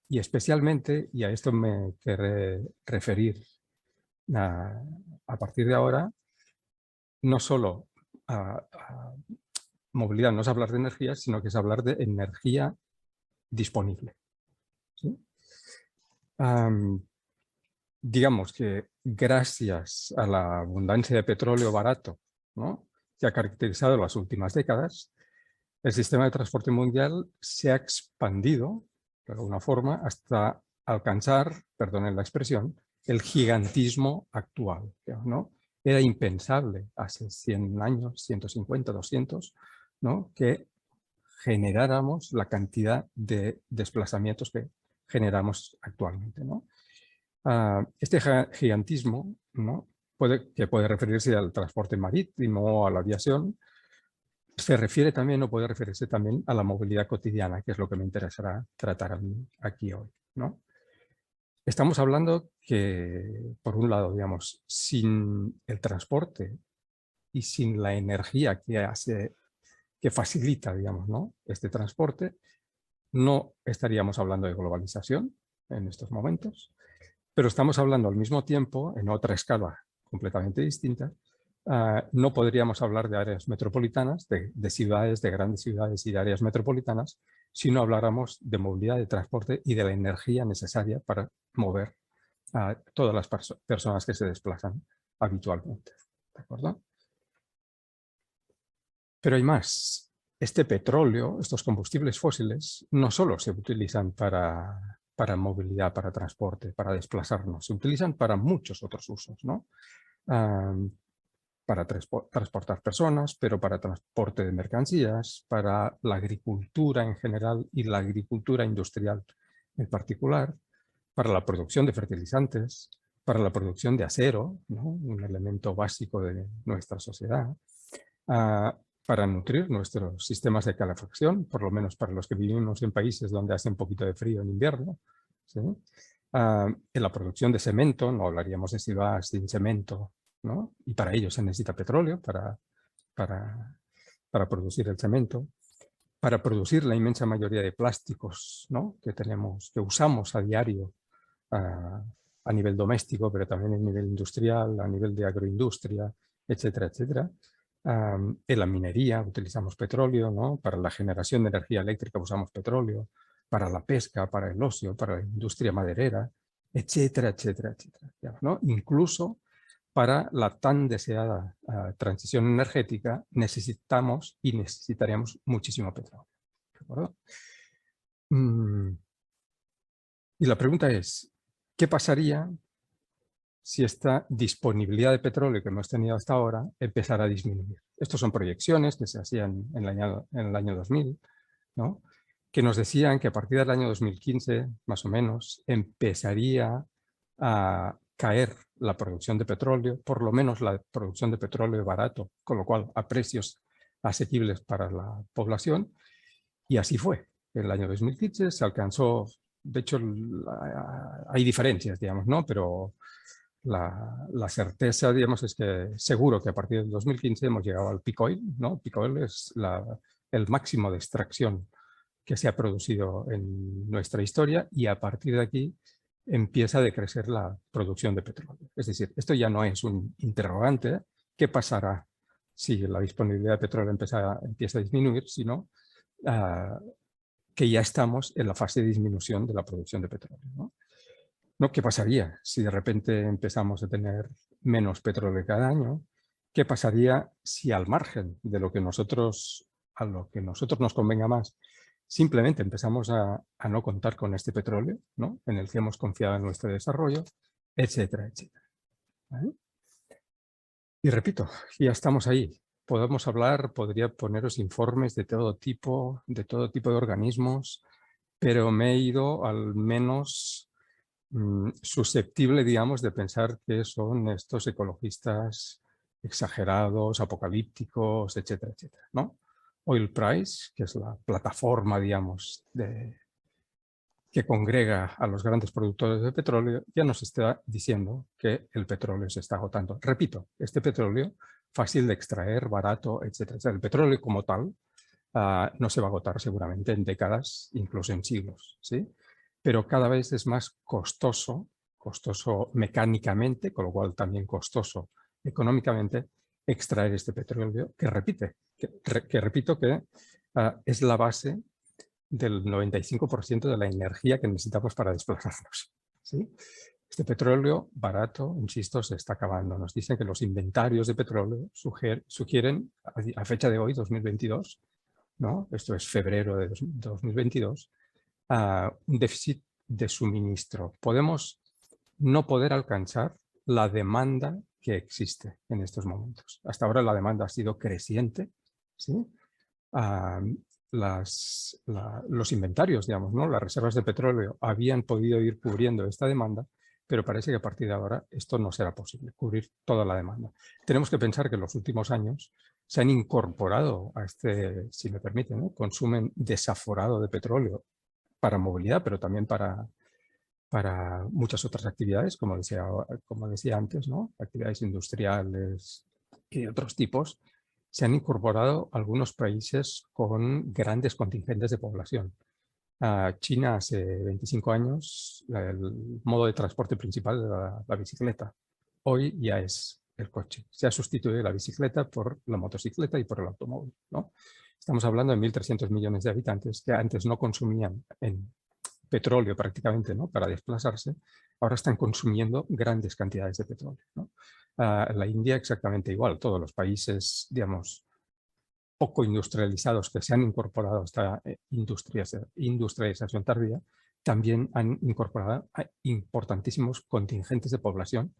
Y especialmente, y a esto me querré referir a partir de ahora, no solo a movilidad no es hablar de energía, sino que es hablar de energía disponible, ¿sí? digamos que gracias a la abundancia de petróleo barato, ¿no?, que ha caracterizado las últimas décadas, el sistema de transporte mundial se ha expandido de alguna forma hasta alcanzar, perdonen la expresión, el gigantismo actual, ¿no? Era impensable hace 100 años, 150, 200, ¿no?, que generáramos la cantidad de desplazamientos que generamos actualmente, ¿no? Este gigantismo, ¿no?, que puede referirse al transporte marítimo o a la aviación, se refiere también o puede referirse también a la movilidad cotidiana, que es lo que me interesará tratar a mí aquí hoy, ¿no? Estamos hablando que, por un lado, digamos, sin el transporte y sin la energía que facilita, digamos, ¿no?, este transporte, no estaríamos hablando de globalización en estos momentos, pero estamos hablando al mismo tiempo, en otra escala completamente distinta, no podríamos hablar de áreas metropolitanas, de ciudades, de grandes ciudades y de áreas metropolitanas, si no habláramos de movilidad, de transporte y de la energía necesaria para mover a todas las personas que se desplazan habitualmente. ¿De acuerdo? Pero hay más. Este petróleo, estos combustibles fósiles, no solo se utilizan para movilidad, para transporte, para desplazarnos, se utilizan para muchos otros usos, ¿no? Para transportar personas, pero para transporte de mercancías, para la agricultura en general y la agricultura industrial en particular, para la producción de fertilizantes, para la producción de acero, ¿no?, un elemento básico de nuestra sociedad, para nutrir nuestros sistemas de calefacción, por lo menos para los que vivimos en países donde hace un poquito de frío en invierno, ¿sí? En la producción de cemento, no hablaríamos de ciudad sin cemento, ¿no?, y para ello se necesita petróleo para producir el cemento, para producir la inmensa mayoría de plásticos, ¿no?, que usamos a diario a nivel doméstico, pero también a nivel industrial, a nivel de agroindustria, etcétera, etcétera. En la minería utilizamos petróleo, ¿no?, para la generación de energía eléctrica usamos petróleo, para la pesca, para el ocio, para la industria maderera, etcétera, etcétera, etcétera, ¿no? Incluso para la tan deseada transición energética necesitamos y necesitaríamos muchísimo petróleo. ¿De acuerdo? Y la pregunta es, ¿qué pasaría si esta disponibilidad de petróleo que hemos tenido hasta ahora empezara a disminuir? Estas son proyecciones que se hacían en el año 2000, ¿no?, que nos decían que a partir del año 2015, más o menos, empezaría a caer la producción de petróleo, por lo menos la producción de petróleo barato, con lo cual a precios asequibles para la población, y así fue. En el año 2015 se alcanzó, de hecho hay diferencias, digamos, ¿no?, pero la certeza, digamos, es que seguro que a partir del 2015 hemos llegado al peak oil, ¿no? Peak oil es el máximo de extracción que se ha producido en nuestra historia, y a partir de aquí empieza a decrecer la producción de petróleo. Es decir, esto ya no es un interrogante, ¿qué pasará si la disponibilidad de petróleo empieza a disminuir?, sino que ya estamos en la fase de disminución de la producción de petróleo, ¿no? ¿No? ¿Qué pasaría si de repente empezamos a tener menos petróleo cada año? ¿Qué pasaría si al margen de a lo que nosotros nos convenga más, simplemente empezamos a no contar con este petróleo, ¿no?, en el que hemos confiado en nuestro desarrollo, etcétera, etcétera? ¿Vale? Y repito, ya estamos ahí. Podría poneros informes de todo tipo de organismos, pero me he ido al menos susceptible, digamos, de pensar que son estos ecologistas exagerados, apocalípticos, etcétera, etcétera, ¿no? Oil Price, que es la plataforma, digamos, que congrega a los grandes productores de petróleo, ya nos está diciendo que el petróleo se está agotando. Repito, este petróleo fácil de extraer, barato, etcétera. O sea, el petróleo como tal no se va a agotar seguramente en décadas, incluso en siglos, ¿sí? Pero cada vez es más costoso mecánicamente, con lo cual también costoso económicamente, extraer este petróleo, que repito que es la base del 95% de la energía que necesitamos para desplazarnos, ¿sí? Este petróleo barato, insisto, se está acabando. Nos dicen que los inventarios de petróleo sugieren, a fecha de hoy, 2022, ¿no? Esto es febrero de 2022, un déficit de suministro. Podemos no poder alcanzar la demanda que existe en estos momentos. Hasta ahora la demanda ha sido creciente, ¿sí? Los inventarios, digamos, ¿no? Las reservas de petróleo habían podido ir cubriendo esta demanda, pero parece que a partir de ahora esto no será posible, cubrir toda la demanda. Tenemos que pensar que en los últimos años se han incorporado a este, si me permiten, ¿no? Consumen desaforado de petróleo para movilidad, pero también para muchas otras actividades, como decía antes, ¿no? Actividades industriales y de otros tipos. Se han incorporado algunos países con grandes contingentes de población. China hace 25 años, el modo de transporte principal era la bicicleta. Hoy ya es el coche. Se ha sustituido la bicicleta por la motocicleta y por el automóvil, ¿no? Estamos hablando de 1.300 millones de habitantes que antes no consumían en petróleo prácticamente, ¿no? Para desplazarse, ahora están consumiendo grandes cantidades de petróleo, ¿no? La India exactamente igual. Todos los países, digamos, poco industrializados que se han incorporado a esta industrialización tardía, también han incorporado a importantísimos contingentes de población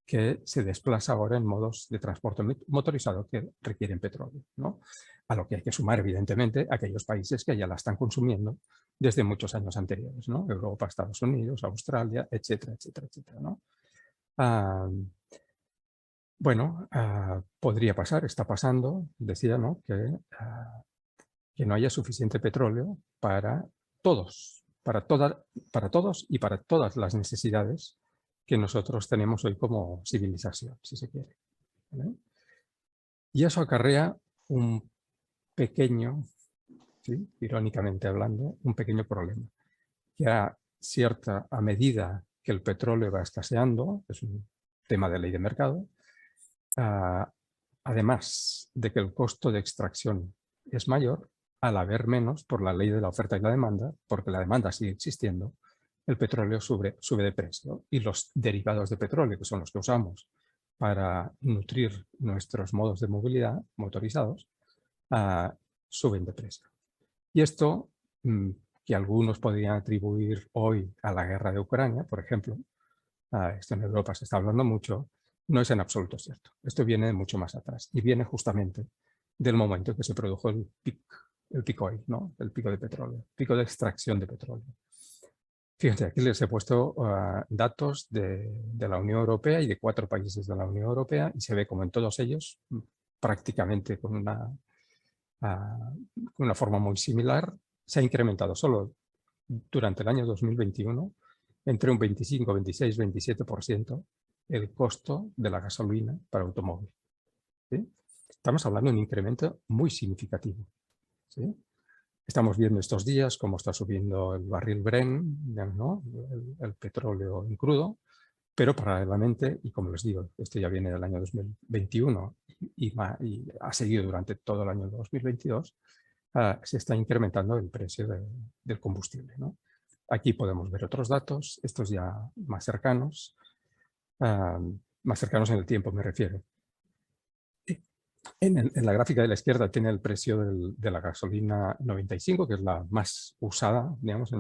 que se desplaza ahora en modos de transporte motorizado que requieren petróleo, ¿no? A lo que hay que sumar, evidentemente, aquellos países que ya la están consumiendo desde muchos años anteriores, ¿no? Europa, Estados Unidos, Australia, etcétera, etcétera, etcétera, ¿no? Bueno, podría pasar, está pasando, decía, ¿no? Que no haya suficiente petróleo para todos, para todos y para todas las necesidades que nosotros tenemos hoy como civilización, si se quiere, ¿vale? Y eso acarrea un pequeño, ¿sí? Irónicamente hablando, un pequeño problema, que a medida que el petróleo va escaseando, es un tema de ley de mercado, además de que el costo de extracción es mayor, al haber menos por la ley de la oferta y la demanda, porque la demanda sigue existiendo, el petróleo sube de precio y los derivados de petróleo, que son los que usamos para nutrir nuestros modos de movilidad motorizados, suben de precio. Y esto, que algunos podrían atribuir hoy a la guerra de Ucrania, por ejemplo, esto en Europa se está hablando mucho, no es en absoluto cierto. Esto viene de mucho más atrás y viene justamente del momento en que se produjo el pico oil, ¿no? El pico de petróleo, pico de extracción de petróleo. Fíjense, aquí les he puesto datos de la Unión Europea y de 4 países de la Unión Europea y se ve como en todos ellos, prácticamente con una forma muy similar, se ha incrementado solo durante el año 2021 entre un 25, 26, 27% el costo de la gasolina para automóvil, ¿sí? Estamos hablando de un incremento muy significativo, ¿sí? Estamos viendo estos días cómo está subiendo el barril Brent, ¿no? el petróleo en crudo, pero paralelamente, y como les digo, esto ya viene del año 2021 y ha seguido durante todo el año 2022, se está incrementando el precio del combustible, ¿no? Aquí podemos ver otros datos, estos ya más cercanos en el tiempo me refiero. En la gráfica de la izquierda tiene el precio de la gasolina 95, que es la más usada, digamos,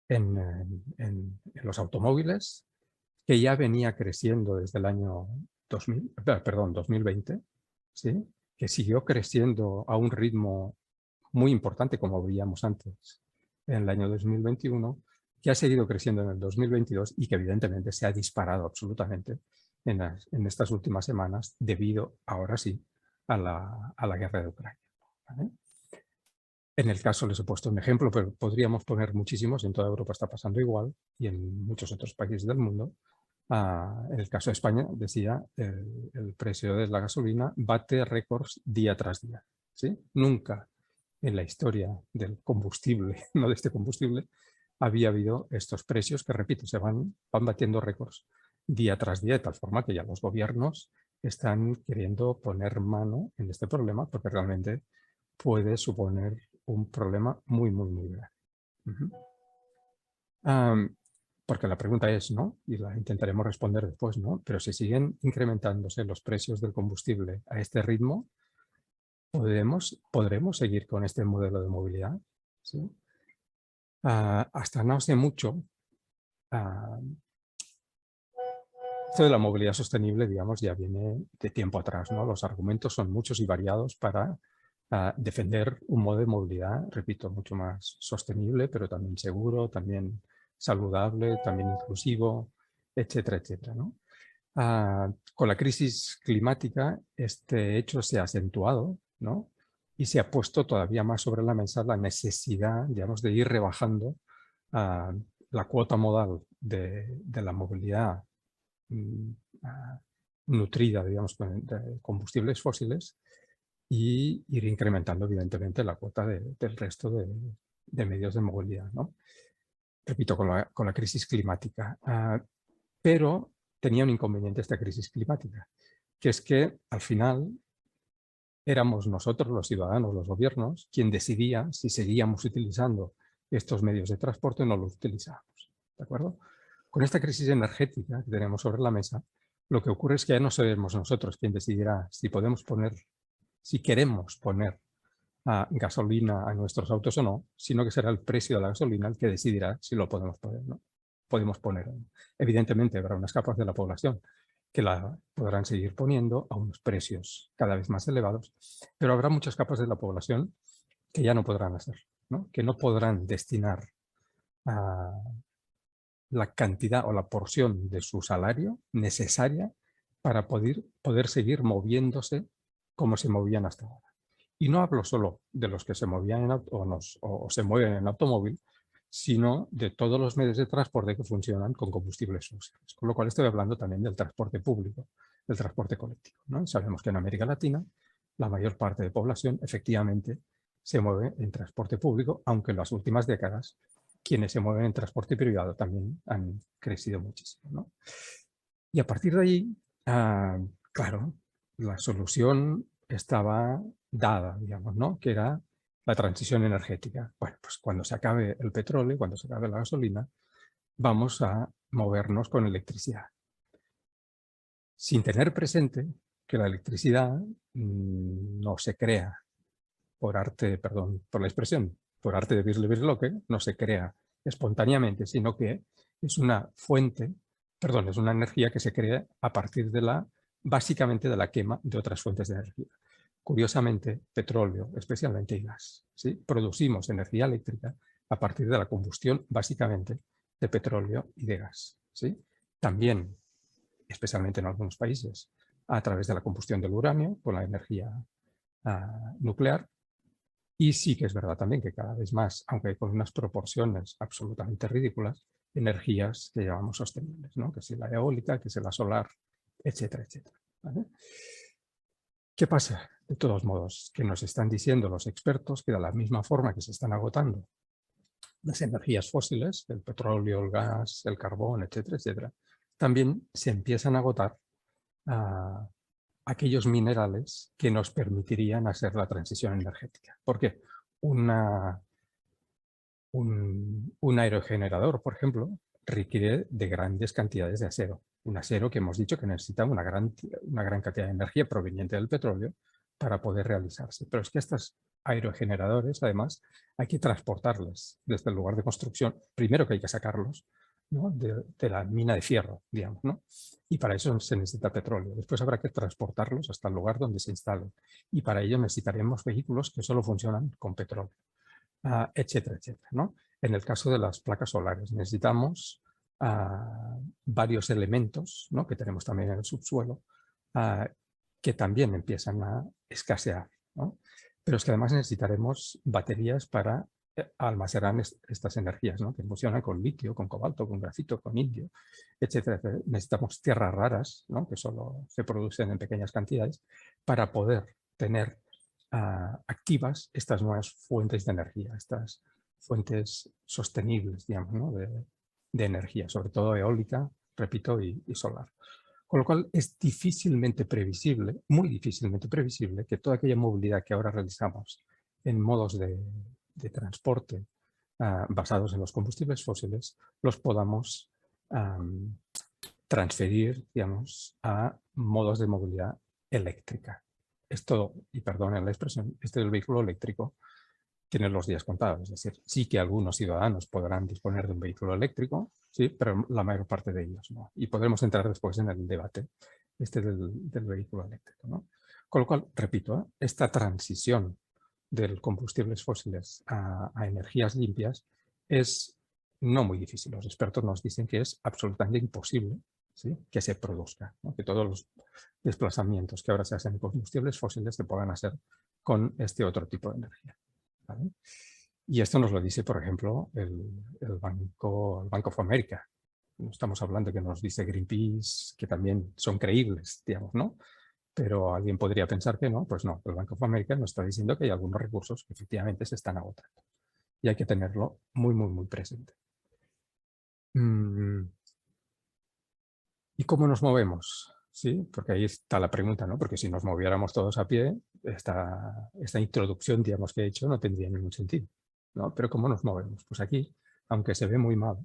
en los automóviles, que ya venía creciendo desde el año 2020, ¿sí? Que siguió creciendo a un ritmo muy importante, como veíamos antes, en el año 2021, que ha seguido creciendo en el 2022 y que evidentemente se ha disparado absolutamente en estas últimas semanas debido, ahora sí, a la guerra de Ucrania, ¿vale? En el caso les he puesto un ejemplo, pero podríamos poner muchísimos, en toda Europa está pasando igual y en muchos otros países del mundo. En el caso de España, decía, el precio de la gasolina bate récords día tras día, ¿sí? Nunca en la historia del combustible, no de este combustible, había habido estos precios que, repito, se van batiendo récords día tras día, de tal forma que ya los gobiernos están queriendo poner mano en este problema porque realmente puede suponer un problema muy, muy, muy grave. porque la pregunta es, ¿no? Y la intentaremos responder después, ¿no? Pero si siguen incrementándose los precios del combustible a este ritmo, ¿podremos seguir con este modelo de movilidad? ¿Sí? Hasta no hace mucho, esto de la movilidad sostenible, digamos, ya viene de tiempo atrás, ¿no? Los argumentos son muchos y variados para defender un modo de movilidad, repito, mucho más sostenible, pero también seguro, también saludable, también inclusivo, etcétera, etcétera, ¿no? Con la crisis climática, este hecho se ha acentuado, ¿no? Y se ha puesto todavía más sobre la mesa la necesidad, digamos, de ir rebajando la cuota modal de la movilidad nutrida, digamos, de combustibles fósiles y ir incrementando, evidentemente, la cuota del resto de medios de movilidad, ¿no? Repito, con la crisis climática. Pero tenía un inconveniente esta crisis climática, que es que al final éramos nosotros, los ciudadanos, los gobiernos, quien decidía si seguíamos utilizando estos medios de transporte o no los utilizábamos. ¿De acuerdo? Con esta crisis energética que tenemos sobre la mesa, lo que ocurre es que ya no seremos nosotros quien decidirá si queremos poner gasolina a nuestros autos o no, sino que será el precio de la gasolina el que decidirá si lo podemos poner, ¿no? Podemos poner. Evidentemente habrá unas capas de la población que la podrán seguir poniendo a unos precios cada vez más elevados, pero habrá muchas capas de la población que ya no podrán hacerlo, ¿no? Que no podrán destinar la cantidad o la porción de su salario necesaria para poder seguir moviéndose como se movían hasta ahora. Y no hablo solo de los que se movían o se mueven en automóvil, sino de todos los medios de transporte que funcionan con combustibles fósiles. Con lo cual estoy hablando también del transporte público, del transporte colectivo, ¿no? Sabemos que en América Latina la mayor parte de población efectivamente se mueve en transporte público, aunque en las últimas décadas quienes se mueven en transporte privado también han crecido muchísimo, ¿no? Y a partir de ahí, claro, la solución estaba dada, digamos, ¿no? Que era la transición energética. Bueno, pues cuando se acabe el petróleo, cuando se acabe la gasolina, vamos a movernos con electricidad. Sin tener presente que la electricidad no se crea por arte, perdón por la expresión, por arte de birle-birloque, no se crea espontáneamente, sino que es una fuente, perdón, es una energía que se crea a partir de básicamente de la quema de otras fuentes de energía. Curiosamente, petróleo, especialmente y gas, ¿sí? Producimos energía eléctrica a partir de la combustión básicamente de petróleo y de gas, ¿sí? También, especialmente en algunos países, a través de la combustión del uranio con la energía nuclear. Y sí que es verdad también que cada vez más, aunque con unas proporciones absolutamente ridículas, energías que llamamos sostenibles, ¿no? Que es la eólica, que es la solar, etcétera, etcétera, ¿vale? ¿Qué pasa? De todos modos, que nos están diciendo los expertos que de la misma forma que se están agotando las energías fósiles, el petróleo, el gas, el carbón, etcétera, etcétera, también se empiezan a agotar aquellos minerales que nos permitirían hacer la transición energética. ¿Por qué? Un aerogenerador, por ejemplo, requiere de grandes cantidades de acero. Un acero que hemos dicho que necesita una gran cantidad de energía proveniente del petróleo para poder realizarse. Pero es que estos aerogeneradores, además, hay que transportarlos desde el lugar de construcción. Primero que hay que sacarlos, ¿no? de la mina de fierro, digamos, ¿no? Y para eso se necesita petróleo. Después habrá que transportarlos hasta el lugar donde se instalen. Y para ello necesitaremos vehículos que solo funcionan con petróleo, etcétera, etcétera, ¿no? En el caso de las placas solares necesitamos varios elementos, ¿no? Que tenemos también en el subsuelo, que también empiezan a escasear, ¿no? Pero es que además necesitaremos baterías para almacenar estas energías, ¿no? Que funcionan con litio, con cobalto, con grafito, con indio, etcétera, etcétera. Necesitamos tierras raras, ¿no? Que solo se producen en pequeñas cantidades para poder tener activas estas nuevas fuentes de energía, estas fuentes sostenibles, digamos, ¿no? de energía, sobre todo eólica, repito, y solar. Con lo cual es difícilmente previsible, muy difícilmente previsible, que toda aquella movilidad que ahora realizamos en modos de transporte basados en los combustibles fósiles los podamos transferir, digamos, a modos de movilidad eléctrica. Esto, y perdonen la expresión, del vehículo eléctrico tiene los días contados. Es decir, sí que algunos ciudadanos podrán disponer de un vehículo eléctrico, sí, pero la mayor parte de ellos no. Y podremos entrar después en el debate del vehículo eléctrico, ¿no? Con lo cual, repito, esta transición de combustibles fósiles a energías limpias es no muy difícil. Los expertos nos dicen que es absolutamente imposible, ¿sí?, que se produzca, ¿no? Que todos los desplazamientos que ahora se hacen en combustibles fósiles se puedan hacer con este otro tipo de energía, ¿vale? Y esto nos lo dice, por ejemplo, el Banco of America. No estamos hablando que nos dice Greenpeace, que también son creíbles, digamos, ¿no? Pero alguien podría pensar que no. Pues no, el Banco of America nos está diciendo que hay algunos recursos que efectivamente se están agotando. Y hay que tenerlo muy, muy, muy presente. ¿Y cómo nos movemos? Sí, porque ahí está la pregunta, ¿no? Porque si nos moviéramos todos a pie, esta introducción, digamos, que he hecho no tendría ningún sentido, ¿no? Pero ¿cómo nos movemos? Pues aquí, aunque se ve muy mal,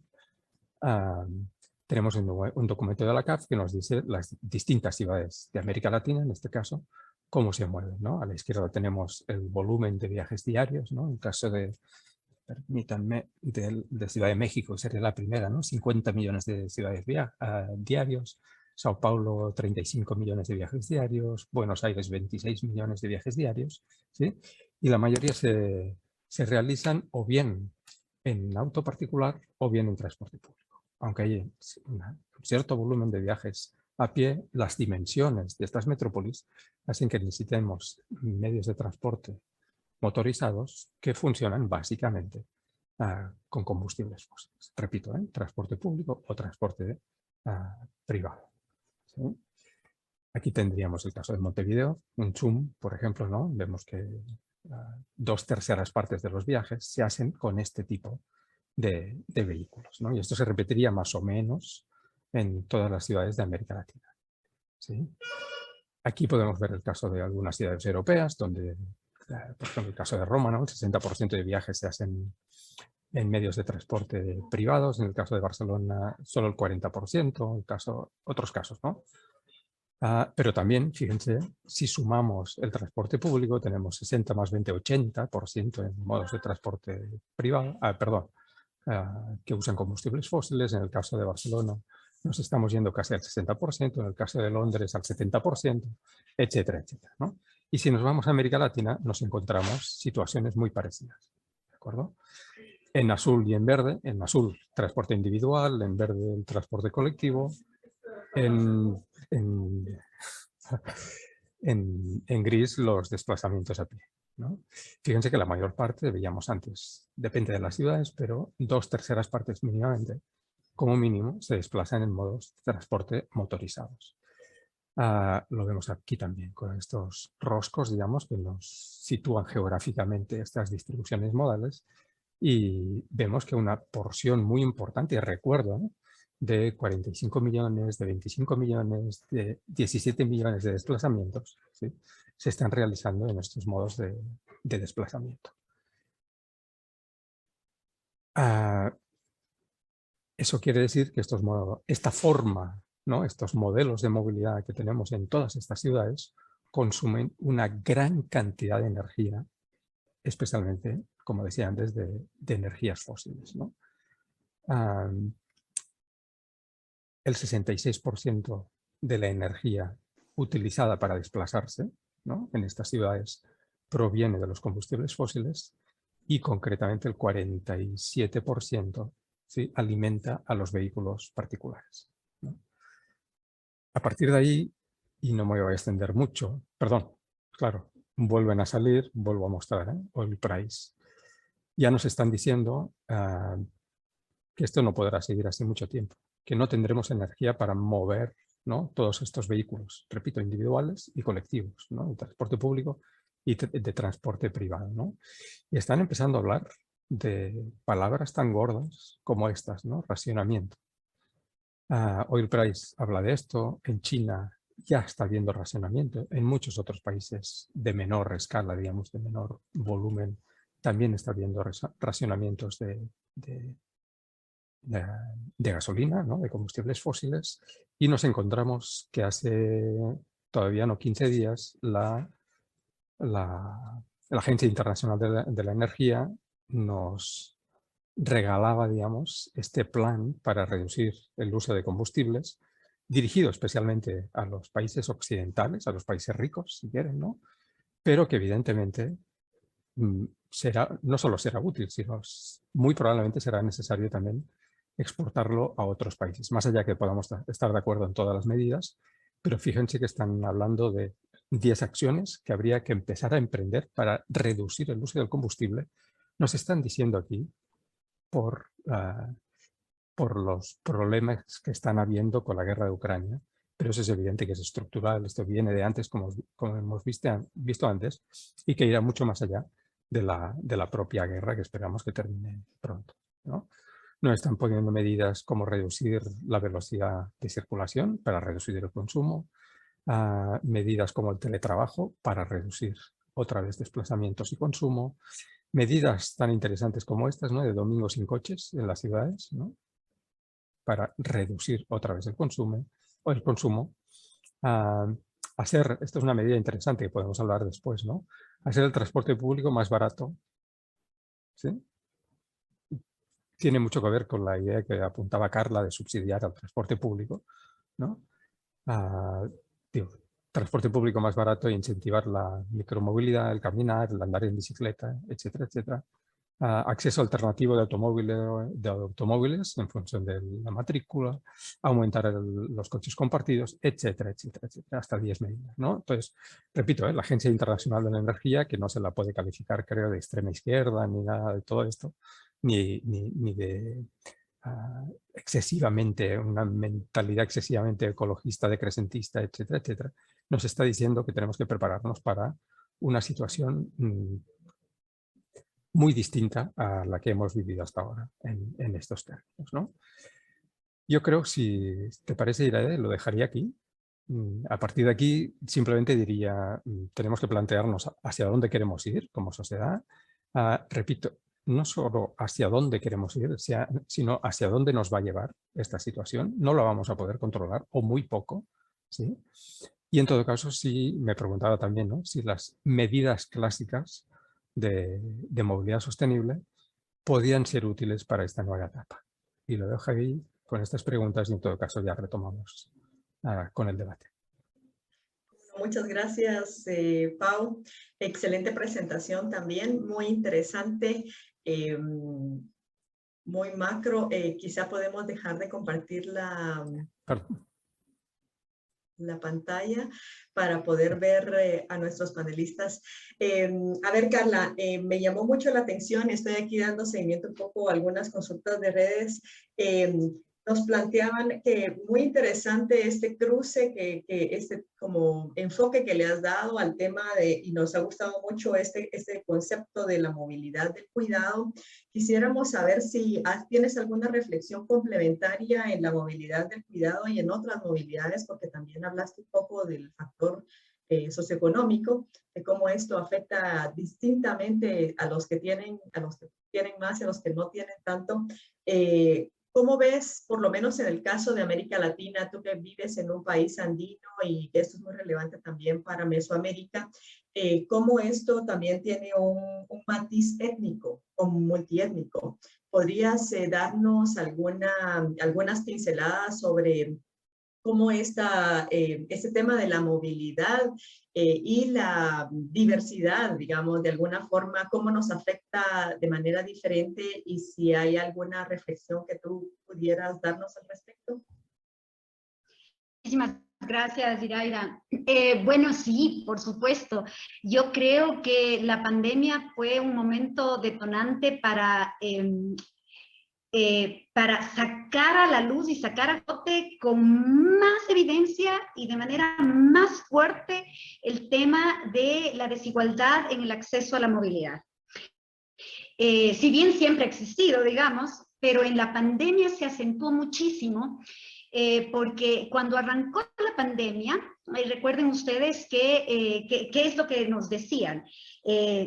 tenemos un documento de la CAF que nos dice las distintas ciudades de América Latina, en este caso, cómo se mueven, ¿no? A la izquierda tenemos el volumen de viajes diarios, ¿no? En el caso de, permítanme, de Ciudad de México, sería la primera, ¿no? 50 millones de ciudades diarios, Sao Paulo 35 millones de viajes diarios, Buenos Aires 26 millones de viajes diarios, ¿sí? Y la mayoría se realizan o bien en auto particular o bien en transporte público. Aunque hay un cierto volumen de viajes a pie, las dimensiones de estas metrópolis hacen que necesitemos medios de transporte motorizados que funcionan básicamente con combustibles fósiles. Repito, transporte público o transporte privado, ¿sí? Aquí tendríamos el caso de Montevideo, un zoom, por ejemplo, ¿no? Vemos que 2/3 partes de los viajes se hacen con este tipo de vehículos, ¿no? Y esto se repetiría más o menos en todas las ciudades de América Latina, ¿sí? Aquí podemos ver el caso de algunas ciudades europeas, donde, por ejemplo, el caso de Roma, ¿no? El 60% de viajes se hacen en medios de transporte privados. En el caso de Barcelona, solo el 40%, otros casos, ¿no? Pero también, fíjense, si sumamos el transporte público, tenemos 60 más 20, 80% en modos de transporte privado, que usan combustibles fósiles. En el caso de Barcelona nos estamos yendo casi al 60%, en el caso de Londres al 70%, etcétera, etcétera, ¿no? Y si nos vamos a América Latina, nos encontramos situaciones muy parecidas, ¿de acuerdo? En azul y en verde, en azul transporte individual, en verde el transporte colectivo, en gris los desplazamientos a pie, ¿no? Fíjense que la mayor parte, veíamos antes, depende de las ciudades, pero 2/3 partes mínimamente, como mínimo, se desplazan en modos de transporte motorizados. Lo vemos aquí también con estos roscos, digamos, que nos sitúan geográficamente estas distribuciones modales, y vemos que una porción muy importante, recuerdo, ¿no?, de 45 millones, de 25 millones, de 17 millones de desplazamientos, ¿sí?, se están realizando en estos modos de desplazamiento. Eso quiere decir que esta forma, ¿no?, estos modelos de movilidad que tenemos en todas estas ciudades consumen una gran cantidad de energía, especialmente, como decía antes, de energías fósiles, ¿no? El 66% de la energía utilizada para desplazarse, ¿no?, en estas ciudades proviene de los combustibles fósiles, y concretamente el 47%, ¿sí?, alimenta a los vehículos particulares, ¿no? A partir de ahí, y no me voy a extender mucho, perdón, claro, vuelven a salir, vuelvo a mostrar, Oil Price. Ya nos están diciendo que esto no podrá seguir así mucho tiempo, que no tendremos energía para mover, ¿no?, todos estos vehículos, repito, individuales y colectivos, ¿no?, de transporte público y de transporte privado, ¿no? Y están empezando a hablar de palabras tan gordas como estas, ¿no? Racionamiento. Oil Price habla de esto. En China ya está habiendo racionamiento. En muchos otros países de menor escala, digamos, de menor volumen, también está habiendo racionamientos de de gasolina, ¿no? De combustibles fósiles, y nos encontramos que hace todavía no 15 días la Agencia Internacional de la Energía nos regalaba, digamos, este plan para reducir el uso de combustibles, dirigido especialmente a los países occidentales, a los países ricos, si quieren, ¿no? Pero que evidentemente no solo será útil, sino muy probablemente será necesario también exportarlo a otros países, más allá que podamos estar de acuerdo en todas las medidas, pero fíjense que están hablando de 10 acciones que habría que empezar a emprender para reducir el uso del combustible. Nos están diciendo aquí por los problemas que están habiendo con la guerra de Ucrania, pero eso es evidente que es estructural, esto viene de antes, como hemos visto antes, y que irá mucho más allá de la propia guerra, que esperamos que termine pronto, ¿no? Nos están poniendo medidas como reducir la velocidad de circulación para reducir el consumo, medidas como el teletrabajo para reducir otra vez desplazamientos y consumo, medidas tan interesantes como estas, ¿no? De domingo sin coches en las ciudades, ¿no? Para reducir otra vez el consumo. Esto es una medida interesante que podemos hablar después, ¿no? Hacer el transporte público más barato, ¿sí? Tiene mucho que ver con la idea que apuntaba Carla de subsidiar al transporte público, ¿no? Transporte público más barato e incentivar la micromovilidad, el caminar, el andar en bicicleta, etcétera, etcétera. Acceso alternativo de automóviles en función de la matrícula, aumentar los coches compartidos, etcétera, etcétera, etcétera, hasta 10 medidas, ¿no? Entonces, repito, la Agencia Internacional de la Energía, que no se la puede calificar, creo, de extrema izquierda, ni nada de todo esto, ni de una mentalidad excesivamente ecologista, decrecentista, etcétera, etcétera, nos está diciendo que tenemos que prepararnos para una situación muy distinta a la que hemos vivido hasta ahora en estos términos, ¿no? Yo creo, si te parece, Iraide, lo dejaría aquí. A partir de aquí simplemente diría, tenemos que plantearnos hacia dónde queremos ir como sociedad. Repito, no solo hacia dónde queremos ir, sino hacia dónde nos va a llevar esta situación. No lo vamos a poder controlar, o muy poco, ¿sí? Y en todo caso, sí me preguntaba también, ¿no? Si las medidas clásicas de movilidad sostenible podían ser útiles para esta nueva etapa. Y lo dejo ahí con estas preguntas y en todo caso ya retomamos con el debate. Muchas gracias, Pau. Excelente presentación también, muy interesante, muy macro. Quizá podemos dejar de compartir la pantalla para poder ver a nuestros panelistas. A ver, Carla, me llamó mucho la atención, estoy aquí dando seguimiento un poco a algunas consultas de redes. Nos planteaban que muy interesante este cruce, este como enfoque que le has dado al tema y nos ha gustado mucho este concepto de la movilidad del cuidado. Quisiéramos saber si tienes alguna reflexión complementaria en la movilidad del cuidado y en otras movilidades, porque también hablaste un poco del factor socioeconómico, de cómo esto afecta distintamente a los que tienen más y a los que no tienen tanto. ¿Cómo ves, por lo menos en el caso de América Latina, tú que vives en un país andino y esto es muy relevante también para Mesoamérica, cómo esto también tiene un matiz étnico o multiétnico? ¿Podrías darnos algunas pinceladas sobre cómo este tema de la movilidad y la diversidad, digamos, de alguna forma, cómo nos afecta de manera diferente y si hay alguna reflexión que tú pudieras darnos al respecto? Muchísimas gracias, Iraida. Bueno, sí, por supuesto. Yo creo que la pandemia fue un momento detonante para sacar a la luz y sacar a flote con más evidencia y de manera más fuerte el tema de la desigualdad en el acceso a la movilidad. Si bien siempre ha existido, digamos, pero en la pandemia se acentuó muchísimo porque cuando arrancó la pandemia, recuerden ustedes qué es lo que nos decían.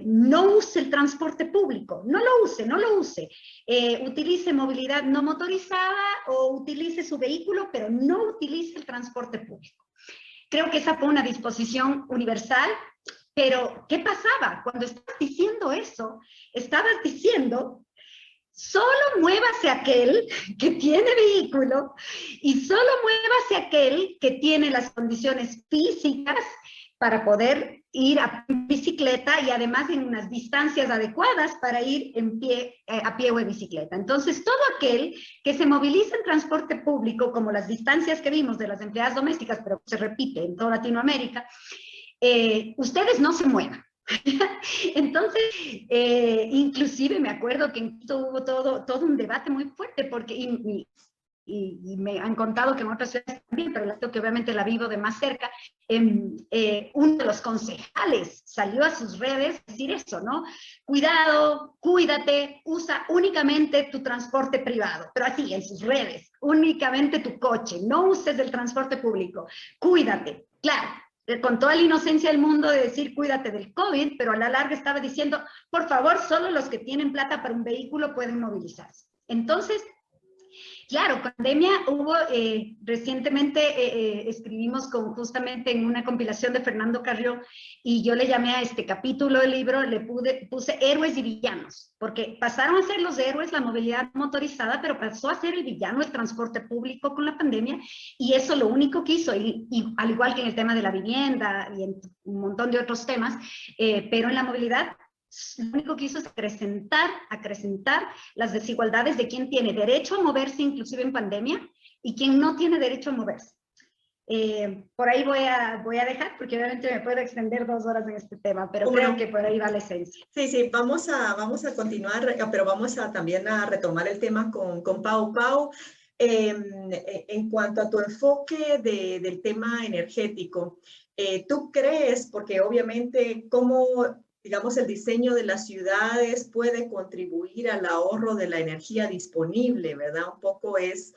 No use el transporte público, no lo use. Utilice movilidad no motorizada o utilice su vehículo, pero no utilice el transporte público. Creo que esa fue una disposición universal, pero ¿qué pasaba? Cuando estabas diciendo eso, estabas diciendo: solo muévase aquel que tiene vehículo y solo muévase aquel que tiene las condiciones físicas para poder ir a bicicleta y además en unas distancias adecuadas para ir a pie o en bicicleta. Entonces, todo aquel que se moviliza en transporte público, como las distancias que vimos de las empleadas domésticas, pero se repite en toda Latinoamérica, ustedes no se muevan. Entonces, inclusive me acuerdo que hubo todo un debate muy fuerte, porque y me han contado que en otras ciudades también, pero esto que obviamente la vivo de más cerca, uno de los concejales salió a sus redes a decir eso, ¿no? Cuidado, cuídate, usa únicamente tu transporte privado, pero así, en sus redes, únicamente tu coche, no uses el transporte público, cuídate, claro. Con toda la inocencia del mundo de decir cuídate del COVID, pero a la larga estaba diciendo, por favor, solo los que tienen plata para un vehículo pueden movilizarse. Entonces, claro, pandemia hubo, recientemente escribimos justamente en una compilación de Fernando Carrió, y yo le llamé a este capítulo del libro, puse héroes y villanos, porque pasaron a ser los héroes la movilidad motorizada, pero pasó a ser el villano el transporte público con la pandemia, y eso lo único que hizo, y al igual que en el tema de la vivienda y en un montón de otros temas, pero en la movilidad, lo único que hizo es acrecentar las desigualdades de quién tiene derecho a moverse, inclusive en pandemia, y quién no tiene derecho a moverse. Por ahí voy a dejar, porque obviamente me puedo extender 2 horas en este tema, pero creo que por ahí va la esencia. Sí, vamos a continuar, pero vamos también a retomar el tema con Pau. Pau, en cuanto a tu enfoque del tema energético, ¿tú crees, porque obviamente cómo, digamos, el diseño de las ciudades puede contribuir al ahorro de la energía disponible, ¿verdad? Un poco es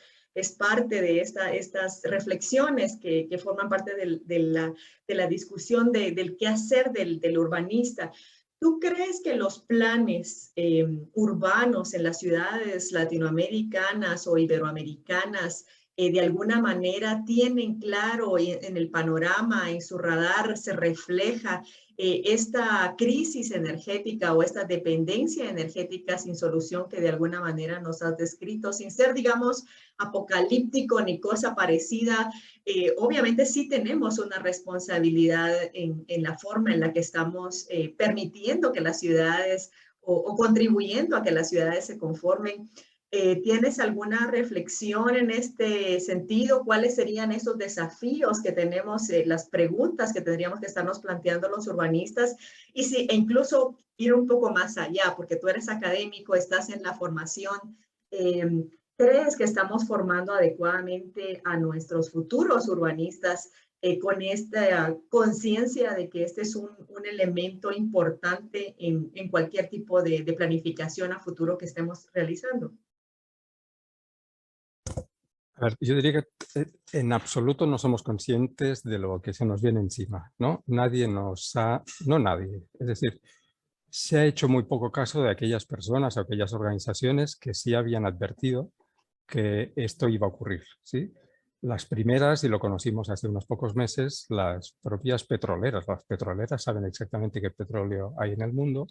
parte de estas reflexiones que forman parte de la discusión del qué hacer del urbanista. ¿Tú crees que los planes urbanos en las ciudades latinoamericanas o iberoamericanas de alguna manera tienen claro en el panorama, en su radar, se refleja esta crisis energética o esta dependencia energética sin solución que de alguna manera nos has descrito, sin ser, digamos, apocalíptico ni cosa parecida? Obviamente sí tenemos una responsabilidad en la forma en la que estamos permitiendo que las ciudades o contribuyendo a que las ciudades se conformen. ¿Tienes alguna reflexión en este sentido? ¿Cuáles serían esos desafíos que tenemos, las preguntas que tendríamos que estarnos planteando los urbanistas? E incluso ir un poco más allá, porque tú eres académico, estás en la formación. ¿Crees que estamos formando adecuadamente a nuestros futuros urbanistas con esta conciencia de que este es un elemento importante en cualquier tipo de planificación a futuro que estemos realizando? A ver, yo diría que en absoluto no somos conscientes de lo que se nos viene encima, ¿no? Nadie no nadie, es decir, se ha hecho muy poco caso de aquellas personas o aquellas organizaciones que sí habían advertido que esto iba a ocurrir, ¿sí? Las primeras, y lo conocimos hace unos pocos meses, las propias petroleras. Las petroleras saben exactamente qué petróleo hay en el mundo,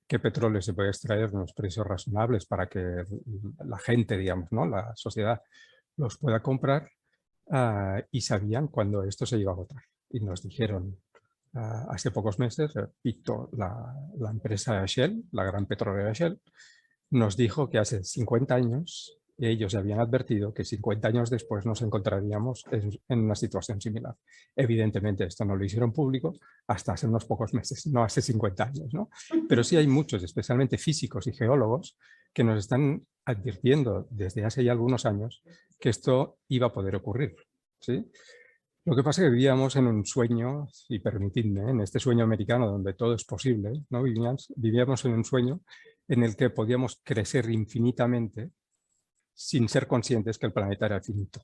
qué petróleo se puede extraer a unos precios razonables para que la gente, digamos, ¿no? La sociedad los pueda comprar, y sabían cuándo esto se iba a agotar. Y nos dijeron hace pocos meses, repito, la empresa Shell, la gran petrolera Shell, nos dijo que hace 50 años ellos habían advertido que 50 años después nos encontraríamos en una situación similar. Evidentemente esto no lo hicieron público hasta hace unos pocos meses, no hace 50 años, ¿no? Pero sí hay muchos, especialmente físicos y geólogos, que nos están advirtiendo desde hace ya algunos años que esto iba a poder ocurrir, ¿sí? Lo que pasa es que vivíamos en un sueño, y permitidme, en este sueño americano donde todo es posible, ¿no? Vivíamos en un sueño en el que podíamos crecer infinitamente sin ser conscientes que el planeta era finito.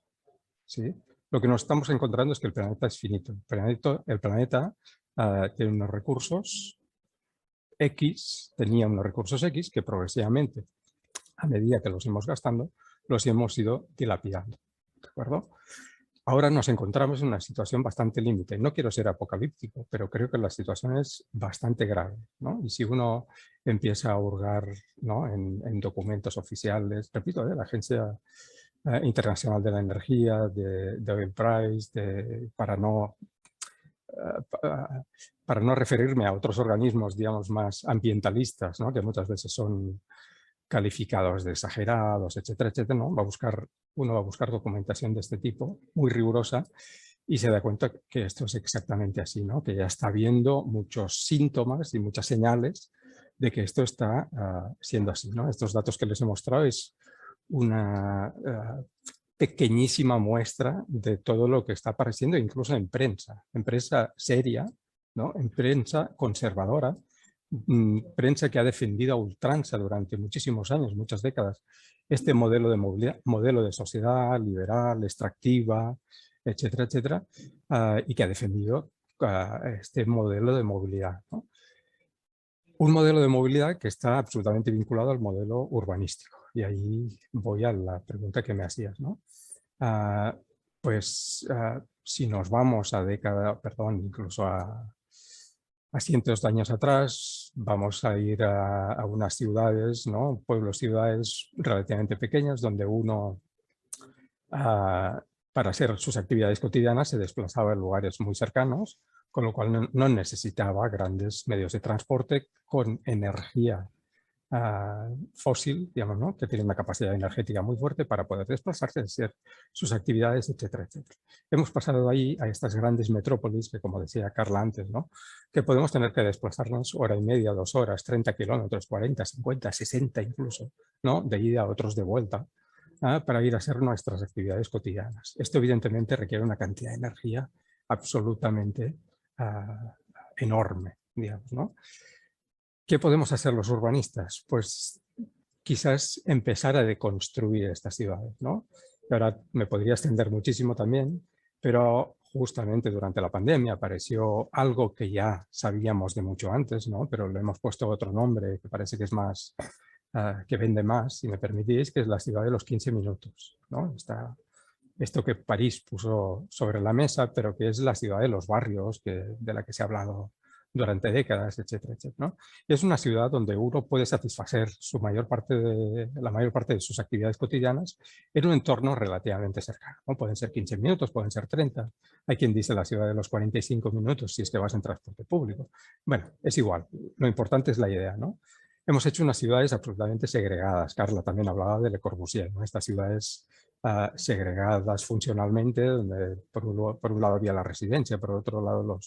¿sí? Lo que nos estamos encontrando es que el planeta es finito. El planeta tiene unos recursos X, tenía unos recursos X que progresivamente, a medida que los hemos gastando, los hemos ido dilapidando. ¿De acuerdo? Ahora nos encontramos en una situación bastante límite. No quiero ser apocalíptico, pero creo que la situación es bastante grave, ¿no? Y si uno empieza a hurgar, ¿no?, en documentos oficiales, repito, de la Agencia Internacional de la Energía, de Oil Price, para no referirme a otros organismos, digamos, más ambientalistas, ¿no?, que muchas veces son calificados de exagerados, etcétera, etcétera, ¿no? Uno va a buscar documentación de este tipo, muy rigurosa, y se da cuenta que esto es exactamente así, ¿no? Que ya está viendo muchos síntomas y muchas señales de que esto está siendo así, ¿no? Estos datos que les he mostrado es una pequeñísima muestra de todo lo que está apareciendo, incluso en prensa seria, ¿no?, en prensa conservadora, prensa que ha defendido a ultranza durante muchísimos años, muchas décadas, este modelo de movilidad, modelo de sociedad liberal, extractiva, etcétera, etcétera, y que ha defendido este modelo de movilidad, ¿no? Un modelo de movilidad que está absolutamente vinculado al modelo urbanístico. Y ahí voy a la pregunta que me hacías, ¿no? Si nos vamos a incluso a cientos de años atrás, vamos a ir a unas ciudades, ¿no?, pueblos, ciudades relativamente pequeñas, donde uno, para hacer sus actividades cotidianas, se desplazaba en lugares muy cercanos, con lo cual no necesitaba grandes medios de transporte con energía fósil, digamos, ¿no?, que tiene una capacidad energética muy fuerte para poder desplazarse, hacer sus actividades, etcétera, etcétera. Hemos pasado de ahí a estas grandes metrópolis que, como decía Carla antes, ¿no?, que podemos tener que desplazarnos hora y media, 2 horas, 30 kilómetros, 40, 50, 60 incluso, ¿no?, de ida a otros de vuelta, para ir a hacer nuestras actividades cotidianas. Esto evidentemente requiere una cantidad de energía absolutamente enorme, digamos, ¿no? ¿Qué podemos hacer los urbanistas? Pues quizás empezar a deconstruir estas ciudades, ¿no? Y ahora me podría extender muchísimo también, pero justamente durante la pandemia apareció algo que ya sabíamos de mucho antes, ¿no?, pero le hemos puesto otro nombre que parece que es más, que vende más, si me permitís, que es la ciudad de los 15 minutos, ¿no? Esto que París puso sobre la mesa, pero que es la ciudad de los barrios, de la que se ha hablado durante décadas, etcétera, etcétera, ¿no? Es una ciudad donde uno puede satisfacer la mayor parte de sus actividades cotidianas en un entorno relativamente cercano, ¿no? Pueden ser 15 minutos, pueden ser 30. Hay quien dice la ciudad de los 45 minutos si es que vas en transporte público. Bueno, es igual. Lo importante es la idea, ¿no? Hemos hecho unas ciudades absolutamente segregadas. Carla también hablaba de Le Corbusier, ¿no? Estas ciudades segregadas funcionalmente, donde por un lado había la residencia, por otro lado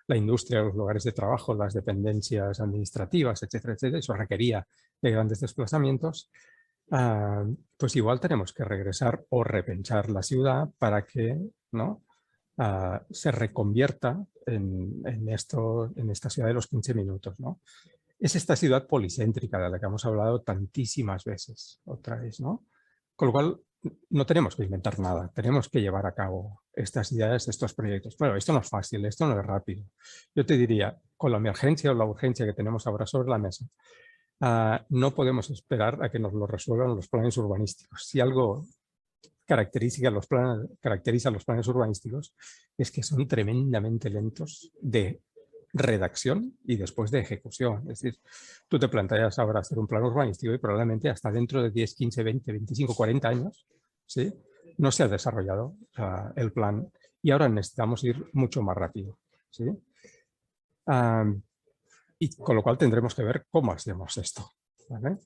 la industria, los lugares de trabajo, las dependencias administrativas, etcétera, etcétera. Eso requería de grandes desplazamientos. Pues igual tenemos que regresar o repensar la ciudad para que, ¿no?, se reconvierta en esta ciudad de los 15 minutos, ¿no? Es esta ciudad policéntrica de la que hemos hablado tantísimas veces, otra vez, ¿no? Con lo cual, no tenemos que inventar nada, tenemos que llevar a cabo estas ideas, estos proyectos. Bueno, esto no es fácil, esto no es rápido. Yo te diría, con la emergencia o la urgencia que tenemos ahora sobre la mesa, no podemos esperar a que nos lo resuelvan los planes urbanísticos. Si algo caracteriza los planes urbanísticos es que son tremendamente lentos de redacción y después de ejecución. Es decir, tú te planteas ahora hacer un plan urbanístico y probablemente hasta dentro de 10, 15, 20, 25, 40 años, ¿sí?, no se ha desarrollado el plan y ahora necesitamos ir mucho más rápido, ¿sí? Y con lo cual tendremos que ver cómo hacemos esto, ¿vale?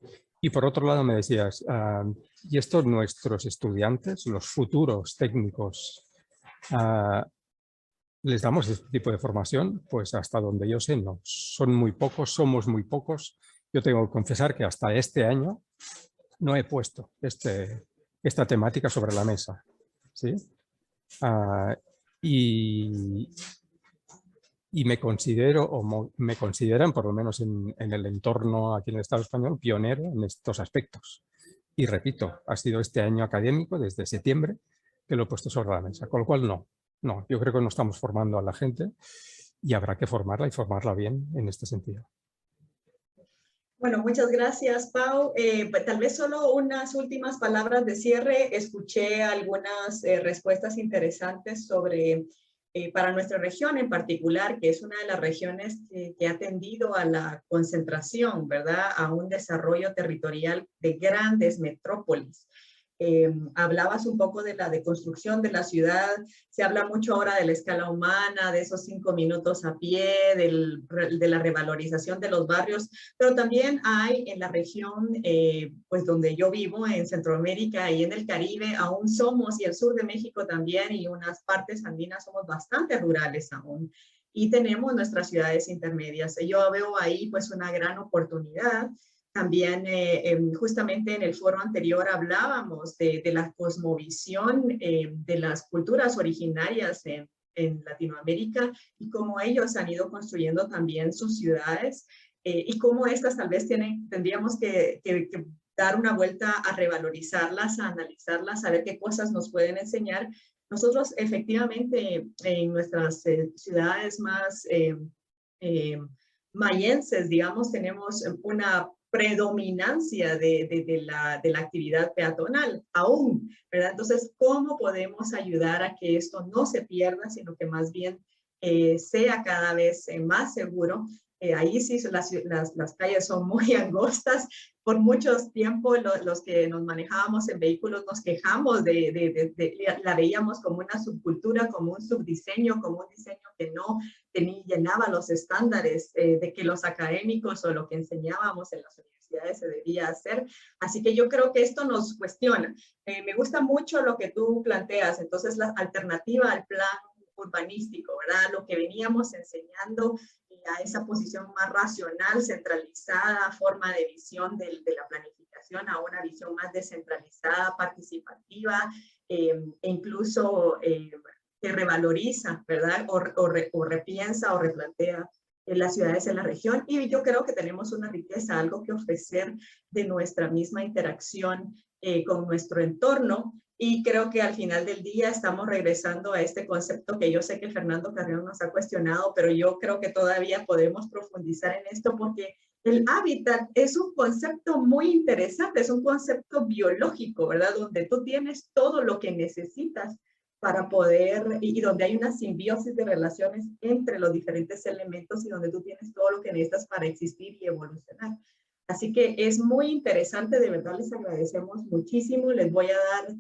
Y por otro lado me decías, ¿y estos nuestros estudiantes, los futuros técnicos, les damos este tipo de formación? Pues hasta donde yo sé, no. Son muy pocos, somos muy pocos. Yo tengo que confesar que hasta este año no he puesto esta temática sobre la mesa, ¿sí? Y me considero, o me consideran, por lo menos en el entorno aquí en el Estado español, pionero en estos aspectos. Y repito, ha sido este año académico, desde septiembre, lo he puesto sobre la mesa. Con lo cual, no, yo creo que no estamos formando a la gente y habrá que formarla y formarla bien en este sentido. Bueno, muchas gracias, Pau. Pues, tal vez solo unas últimas palabras de cierre. Escuché algunas respuestas interesantes sobre, para nuestra región en particular, que es una de las regiones que ha tendido a la concentración, ¿verdad? A un desarrollo territorial de grandes metrópolis. Hablabas un poco de la deconstrucción de la ciudad, se habla mucho ahora de la escala humana, de esos 5 minutos a pie, de la revalorización de los barrios, pero también hay en la región, pues donde yo vivo, en Centroamérica y en el Caribe, aún somos, y el sur de México también, y unas partes andinas somos bastante rurales aún, y tenemos nuestras ciudades intermedias. Yo veo ahí pues una gran oportunidad. También justamente en el foro anterior hablábamos de la cosmovisión de las culturas originarias en Latinoamérica y cómo ellos han ido construyendo también sus ciudades y cómo estas tal vez tendríamos que dar una vuelta a revalorizarlas, a analizarlas, a ver qué cosas nos pueden enseñar. Nosotros efectivamente en nuestras ciudades más mayenses, digamos, tenemos una predominancia de la actividad peatonal aún, ¿verdad? Entonces, ¿cómo podemos ayudar a que esto no se pierda, sino que más bien sea cada vez más seguro? Ahí sí las calles son muy angostas. Por mucho tiempo los que nos manejábamos en vehículos nos quejamos la veíamos como una subcultura, como un subdiseño, como un diseño que no llenaba los estándares de que los académicos o lo que enseñábamos en las universidades se debía hacer. Así que yo creo que esto nos cuestiona. Me gusta mucho lo que tú planteas. Entonces, la alternativa al plan urbanístico, ¿verdad? Lo que veníamos enseñando a esa posición más racional, centralizada, forma de visión de la planificación a una visión más descentralizada, participativa, e incluso que revaloriza, ¿verdad? O repiensa o replantea las ciudades en la región. Y yo creo que tenemos una riqueza, algo que ofrecer de nuestra misma interacción con nuestro entorno. Y creo que al final del día estamos regresando a este concepto que yo sé que Fernando Carrión nos ha cuestionado, pero yo creo que todavía podemos profundizar en esto porque el hábitat es un concepto muy interesante, es un concepto biológico, ¿verdad? Donde tú tienes todo lo que necesitas para poder, y donde hay una simbiosis de relaciones entre los diferentes elementos y donde tú tienes todo lo que necesitas para existir y evolucionar. Así que es muy interesante, de verdad les agradecemos muchísimo. Les voy a dar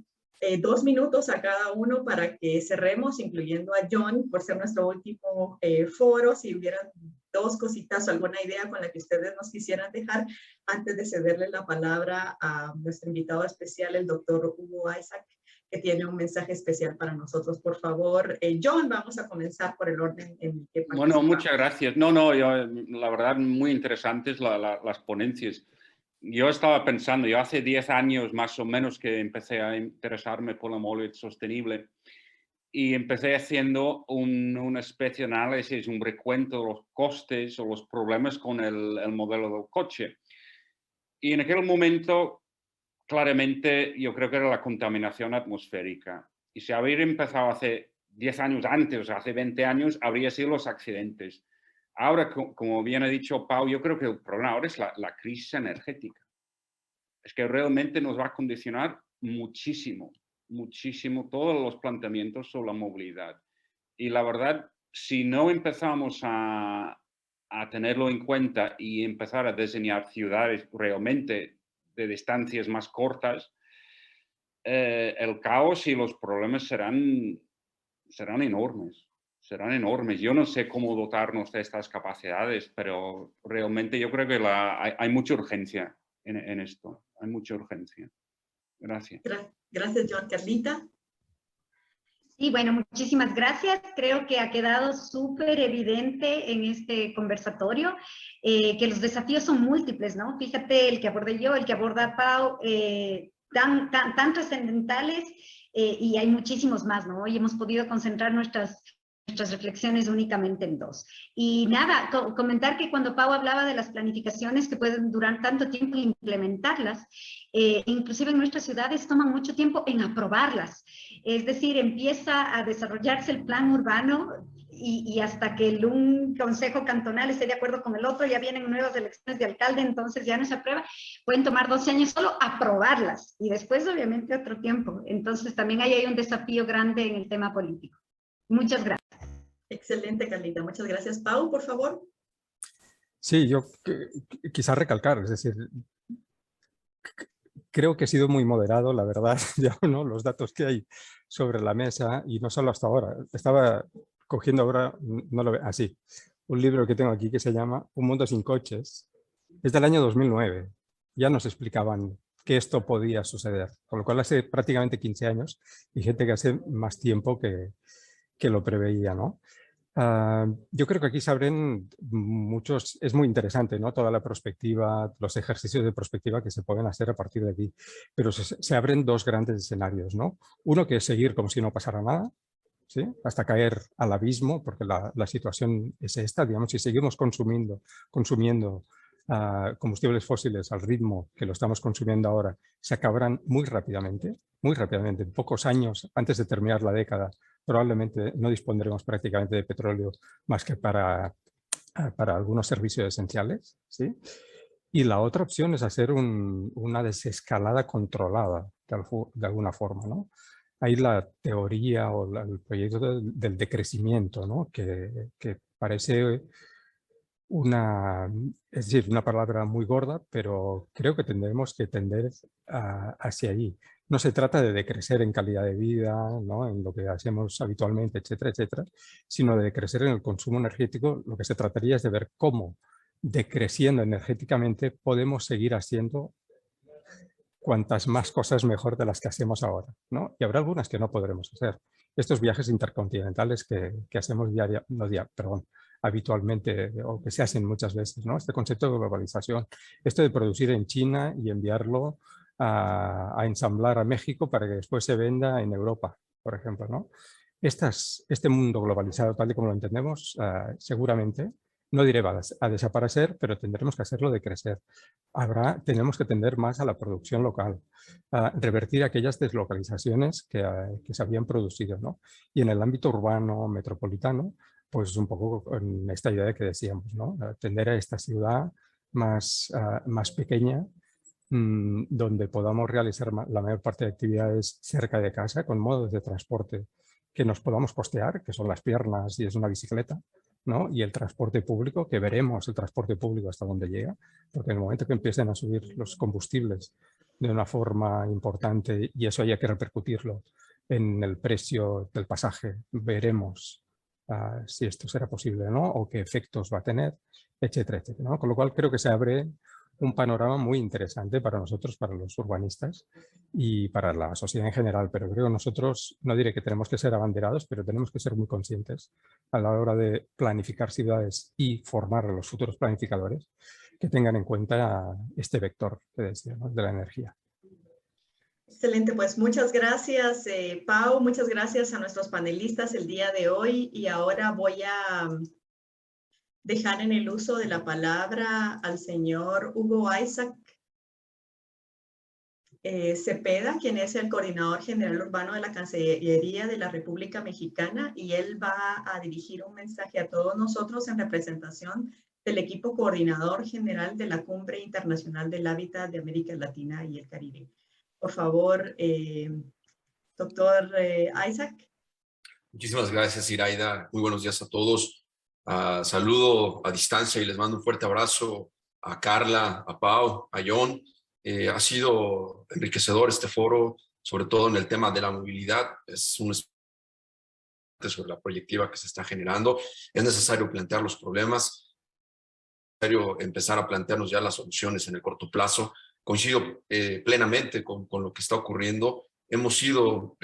2 minutos a cada uno para que cerremos, incluyendo a John, por ser nuestro último foro. Si hubieran 2 cositas o alguna idea con la que ustedes nos quisieran dejar antes de cederle la palabra a nuestro invitado especial, el doctor Hugo Isaac, que tiene un mensaje especial para nosotros. Por favor, John, vamos a comenzar por el orden en el que participamos. Bueno, muchas gracias. Yo, la verdad, muy interesantes las ponencias. Yo estaba pensando, yo hace 10 años más o menos que empecé a interesarme por la movilidad sostenible y empecé haciendo una especie de análisis, un recuento de los costes o los problemas con el modelo del coche. Y en aquel momento, claramente, yo creo que era la contaminación atmosférica. Y si hubiera empezado hace 10 años antes, o sea, hace 20 años, habría sido los accidentes. Ahora, como bien ha dicho Pau, yo creo que el problema ahora es la crisis energética. Es que realmente nos va a condicionar muchísimo, muchísimo todos los planteamientos sobre la movilidad. Y la verdad, si no empezamos a tenerlo en cuenta y empezar a diseñar ciudades realmente de distancias más cortas, el caos y los problemas serán enormes. Serán enormes. Yo no sé cómo dotarnos de estas capacidades, pero realmente yo creo que hay mucha urgencia en esto. Hay mucha urgencia. Gracias. Gracias, John. Carlita. Sí, bueno, muchísimas gracias. Creo que ha quedado súper evidente en este conversatorio que los desafíos son múltiples, ¿no? Fíjate, el que abordé yo, el que aborda Pau, tan trascendentales y hay muchísimos más, ¿no? Hoy hemos podido concentrar nuestras nuestras reflexiones únicamente en 2. Y nada, comentar que cuando Pau hablaba de las planificaciones que pueden durar tanto tiempo en implementarlas, inclusive en nuestras ciudades toman mucho tiempo en aprobarlas. Es decir, empieza a desarrollarse el plan urbano y hasta que un consejo cantonal esté de acuerdo con el otro, ya vienen nuevas elecciones de alcalde, entonces ya no se aprueba. Pueden tomar 12 años solo aprobarlas y después obviamente otro tiempo. Entonces también ahí hay un desafío grande en el tema político. Muchas gracias. Excelente, Carlita. Muchas gracias. Pau, por favor. Sí, yo quizá recalcar, es decir, creo que he sido muy moderado, la verdad, ya no los datos que hay sobre la mesa y no solo hasta ahora. Estaba cogiendo ahora, no lo veo, así, un libro que tengo aquí que se llama Un mundo sin coches. Es del año 2009. Ya nos explicaban que esto podía suceder, con lo cual hace prácticamente 15 años y gente que hace más tiempo que lo preveía, ¿no? Yo creo que aquí se abren muchos, es muy interesante, ¿no? Toda la perspectiva, los ejercicios de perspectiva que se pueden hacer a partir de aquí, pero se abren dos grandes escenarios, ¿no? Uno que es seguir como si no pasara nada, ¿sí? Hasta caer al abismo, porque la situación es esta, digamos, si seguimos consumiendo combustibles fósiles al ritmo que lo estamos consumiendo ahora, se acabarán muy rápidamente, en pocos años, antes de terminar la década, probablemente no dispondremos prácticamente de petróleo más que para algunos servicios esenciales, ¿sí? Y la otra opción es hacer una desescalada controlada, de alguna forma, ¿no? Hay la teoría o el proyecto del decrecimiento, ¿no? que parece es decir, una palabra muy gorda, pero creo que tendremos que tender hacia allí. No se trata de decrecer en calidad de vida, ¿no? En lo que hacemos habitualmente, etcétera, etcétera, sino de decrecer en el consumo energético. Lo que se trataría es de ver cómo, decreciendo energéticamente, podemos seguir haciendo cuantas más cosas mejor de las que hacemos ahora, ¿no? Y habrá algunas que no podremos hacer. Estos viajes intercontinentales que hacemos habitualmente o que se hacen muchas veces, ¿no? Este concepto de globalización, esto de producir en China y enviarlo a ensamblar a México para que después se venda en Europa, por ejemplo, ¿no? Este mundo globalizado, tal y como lo entendemos, seguramente, no diré va a desaparecer, pero tendremos que hacerlo decrecer. Tenemos que tender más a la producción local, a revertir aquellas deslocalizaciones que se habían producido, ¿no? Y en el ámbito urbano, metropolitano, pues un poco con esta idea que decíamos, ¿no? Tender a esta ciudad más pequeña, donde podamos realizar la mayor parte de actividades cerca de casa, con modos de transporte que nos podamos costear, que son las piernas y es una bicicleta, ¿no? Y el transporte público, que veremos el transporte público hasta dónde llega, porque en el momento que empiecen a subir los combustibles de una forma importante y eso haya que repercutirlo en el precio del pasaje, veremos si esto será posible o no, o qué efectos va a tener, etcétera, etcétera, ¿no? Con lo cual creo que se abre un panorama muy interesante para nosotros, para los urbanistas y para la sociedad en general, pero creo que nosotros, no diré que tenemos que ser abanderados, pero tenemos que ser muy conscientes a la hora de planificar ciudades y formar a los futuros planificadores que tengan en cuenta este vector que decía, ¿no? De la energía. Excelente, pues muchas gracias, Pau, muchas gracias a nuestros panelistas el día de hoy y ahora voy a dejar en el uso de la palabra al señor Hugo Isaac Cepeda, quien es el coordinador general urbano de la Cancillería de la República Mexicana, y él va a dirigir un mensaje a todos nosotros en representación del equipo coordinador general de la Cumbre Internacional del Hábitat de América Latina y el Caribe. Por favor, doctor Isaac. Muchísimas gracias, Iraida. Muy buenos días a todos. Saludo a distancia y les mando un fuerte abrazo a Carla, a Pau, a John. Ha sido enriquecedor este foro, sobre todo en el tema de la movilidad. Es un sobre la proyectiva que se está generando. Es necesario plantear los problemas, es necesario empezar a plantearnos ya las soluciones en el corto plazo. Coincido plenamente con lo que está ocurriendo. Hemos sido,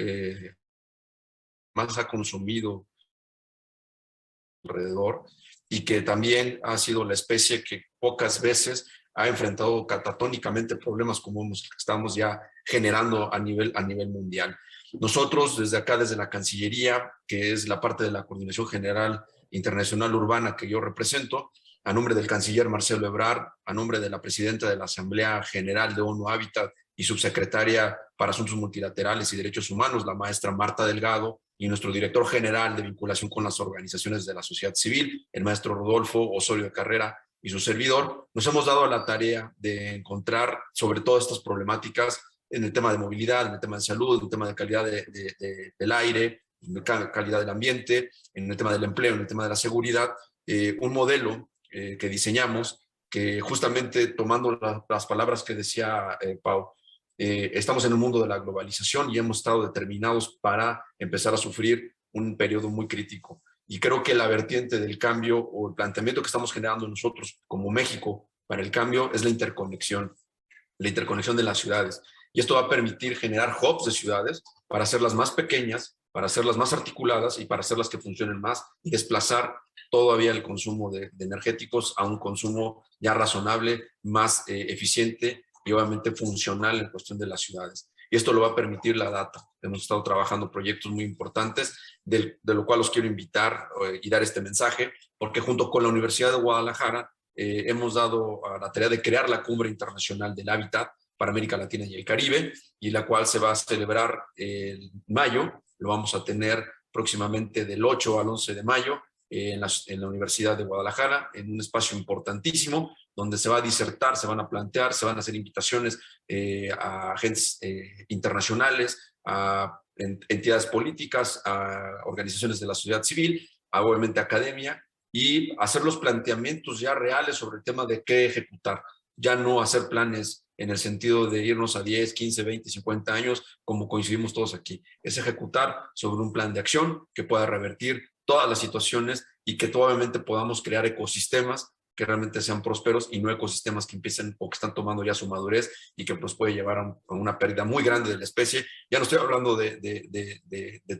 más ha consumido alrededor y que también ha sido la especie que pocas veces ha enfrentado catatónicamente problemas como estamos ya generando a nivel mundial. Nosotros desde acá, desde la Cancillería, que es la parte de la Coordinación General Internacional Urbana que yo represento, a nombre del canciller Marcelo Ebrard, a nombre de la presidenta de la Asamblea General de ONU Hábitat y subsecretaria para Asuntos Multilaterales y Derechos Humanos, la maestra Marta Delgado, y nuestro director general de vinculación con las organizaciones de la sociedad civil, el maestro Rodolfo Osorio de Carrera, y su servidor, nos hemos dado a la tarea de encontrar sobre todas estas problemáticas en el tema de movilidad, en el tema de salud, en el tema de calidad del aire, en el calidad del ambiente, en el tema del empleo, en el tema de la seguridad, un modelo que diseñamos, que justamente tomando las palabras que decía Pau, estamos en un mundo de la globalización y hemos estado determinados para empezar a sufrir un periodo muy crítico. Y creo que la vertiente del cambio o el planteamiento que estamos generando nosotros como México para el cambio es la interconexión de las ciudades. Y esto va a permitir generar hubs de ciudades para hacerlas más pequeñas, para hacerlas más articuladas y para hacerlas que funcionen más y desplazar todavía el consumo de energéticos a un consumo ya razonable, más eficiente y obviamente funcional en cuestión de las ciudades. Y esto lo va a permitir la data. Hemos estado trabajando proyectos muy importantes, de lo cual los quiero invitar y dar este mensaje, porque junto con la Universidad de Guadalajara hemos dado a la tarea de crear la Cumbre Internacional del Hábitat para América Latina y el Caribe, y la cual se va a celebrar en mayo. Lo vamos a tener próximamente del 8 al 11 de mayo en la Universidad de Guadalajara, en un espacio importantísimo, donde se va a disertar, se van a plantear, se van a hacer invitaciones a agentes internacionales, a entidades políticas, a organizaciones de la sociedad civil, obviamente academia, y hacer los planteamientos ya reales sobre el tema de qué ejecutar. Ya no hacer planes en el sentido de irnos a 10, 15, 20, 50 años, como coincidimos todos aquí. Es ejecutar sobre un plan de acción que pueda revertir todas las situaciones y que obviamente podamos crear ecosistemas que realmente sean prósperos y no ecosistemas que empiecen o que están tomando ya su madurez y que nos puede llevar a una pérdida muy grande de la especie. Ya no estoy hablando de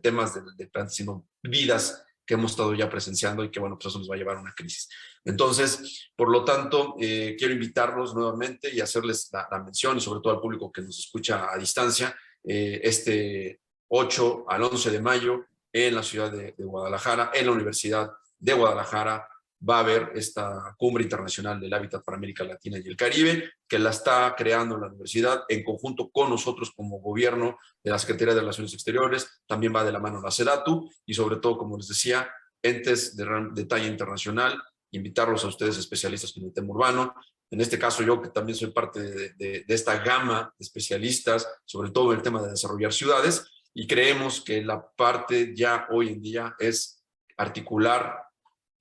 temas de plantas, sino vidas que hemos estado ya presenciando y que, bueno, pues eso nos va a llevar a una crisis. Entonces, por lo tanto, quiero invitarlos nuevamente y hacerles la mención, y sobre todo al público que nos escucha a distancia, este 8 al 11 de mayo en la ciudad de Guadalajara, en la Universidad de Guadalajara, va a haber esta Cumbre Internacional del Hábitat para América Latina y el Caribe, que la está creando la universidad en conjunto con nosotros como gobierno de la Secretaría de Relaciones Exteriores, también va de la mano la SEDATU y sobre todo, como les decía, entes de talla internacional, invitarlos a ustedes especialistas en el tema urbano. En este caso yo, que también soy parte de esta gama de especialistas, sobre todo en el tema de desarrollar ciudades, y creemos que la parte ya hoy en día es articular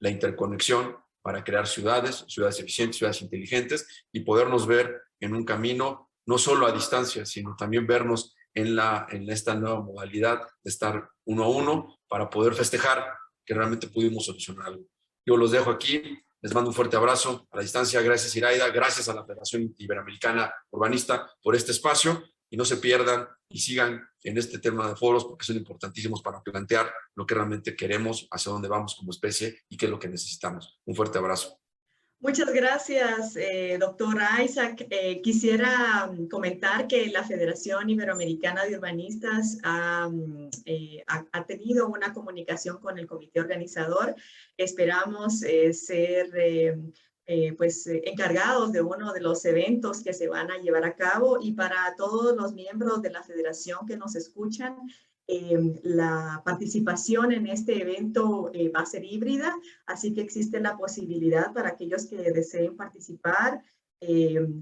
la interconexión para crear ciudades eficientes, ciudades inteligentes y podernos ver en un camino no solo a distancia, sino también vernos en esta nueva modalidad de estar uno a uno para poder festejar que realmente pudimos solucionar algo. Yo los dejo aquí, les mando un fuerte abrazo a la distancia. Gracias, Iraida, gracias a la Federación Iberoamericana Urbanista por este espacio, y no se pierdan y sigan en este tema de foros porque son importantísimos para plantear lo que realmente queremos, hacia dónde vamos como especie y qué es lo que necesitamos. Un fuerte abrazo. Muchas gracias, doctor Isaac. Quisiera comentar que la Federación Iberoamericana de Urbanistas ha tenido una comunicación con el comité organizador. Esperamos ser encargados de uno de los eventos que se van a llevar a cabo, y para todos los miembros de la federación que nos escuchan, la participación en este evento va a ser híbrida, así que existe la posibilidad para aquellos que deseen participar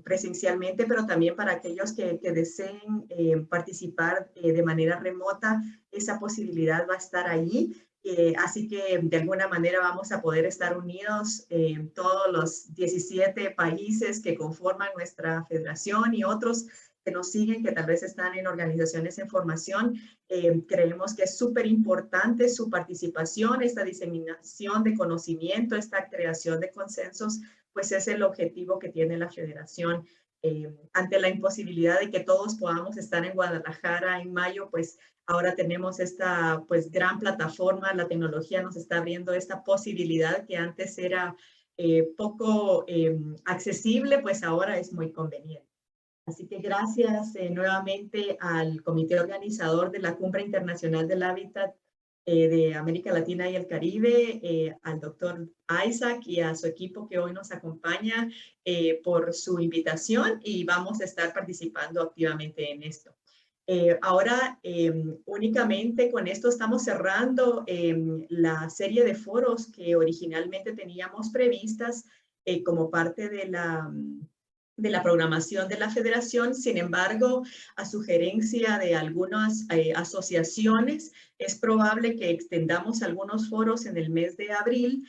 presencialmente, pero también para aquellos que deseen participar de manera remota, esa posibilidad va a estar allí. Así que de alguna manera vamos a poder estar unidos todos los 17 países que conforman nuestra federación y otros que nos siguen, que tal vez están en organizaciones en formación. Creemos que es súper importante su participación, esta diseminación de conocimiento, esta creación de consensos, pues es el objetivo que tiene la federación. Ante la imposibilidad de que todos podamos estar en Guadalajara en mayo, pues ahora tenemos esta gran plataforma, la tecnología nos está abriendo esta posibilidad que antes era poco accesible, pues ahora es muy conveniente. Así que gracias nuevamente al comité organizador de la Cumbre Internacional del Hábitat de América Latina y el Caribe, al doctor Isaac y a su equipo que hoy nos acompaña por su invitación, y vamos a estar participando activamente en esto. Ahora, únicamente con esto estamos cerrando la serie de foros que originalmente teníamos previstas como parte de la programación de la Federación. Sin embargo, a sugerencia de algunas asociaciones, es probable que extendamos algunos foros en el mes de abril.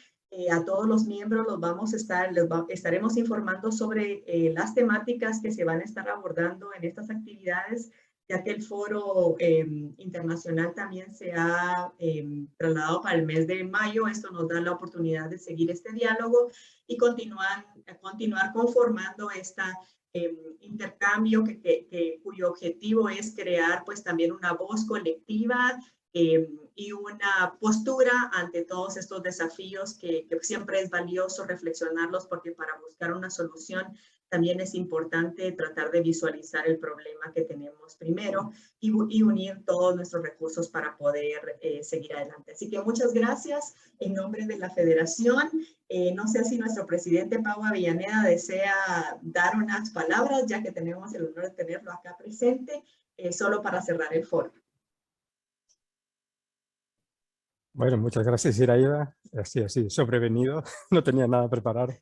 A todos los miembros estaremos informando sobre las temáticas que se van a estar abordando en estas actividades, ya que el foro internacional también se ha trasladado para el mes de mayo. Esto nos da la oportunidad de seguir este diálogo y continuar conformando este intercambio cuyo objetivo es crear pues también una voz colectiva y una postura ante todos estos desafíos que siempre es valioso reflexionarlos, porque para buscar una solución también es importante tratar de visualizar el problema que tenemos primero y unir todos nuestros recursos para poder seguir adelante. Así que muchas gracias en nombre de la Federación. No sé si nuestro presidente Pau Avellaneda desea dar unas palabras, ya que tenemos el honor de tenerlo acá presente, solo para cerrar el foro. Bueno, muchas gracias, Iraida. Así, sobrevenido. No tenía nada preparado.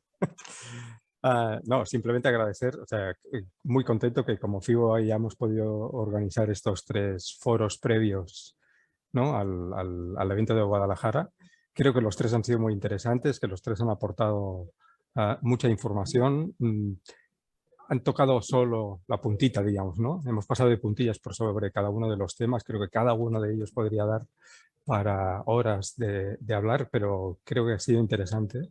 No, simplemente agradecer, o sea, muy contento que como FIBO hayamos podido organizar estos 3 foros previos, ¿no?, al evento de Guadalajara. Creo que los 3 han sido muy interesantes, que los 3 han aportado mucha información. Han tocado solo la puntita, digamos, ¿no? Hemos pasado de puntillas por sobre cada uno de los temas. Creo que cada uno de ellos podría dar para horas de hablar, pero creo que ha sido interesante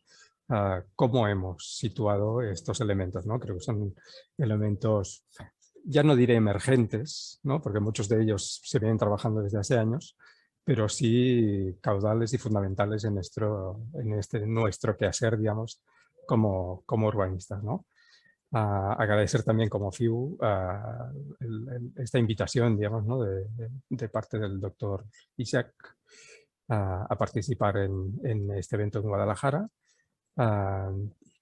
cómo hemos situado estos elementos, ¿no? Creo que son elementos, ya no diré emergentes, ¿no?, porque muchos de ellos se vienen trabajando desde hace años, pero sí caudales y fundamentales en nuestro quehacer, digamos, como urbanistas, ¿no? Agradecer también como FIU esta invitación, digamos, ¿no?, de parte del doctor Isaac a participar en este evento en Guadalajara.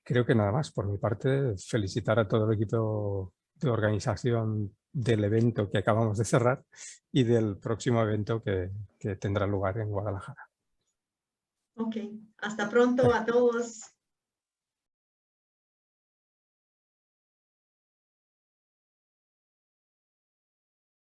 Creo que nada más. Por mi parte, felicitar a todo el equipo de organización del evento que acabamos de cerrar y del próximo evento que tendrá lugar en Guadalajara. Ok, hasta pronto a todos.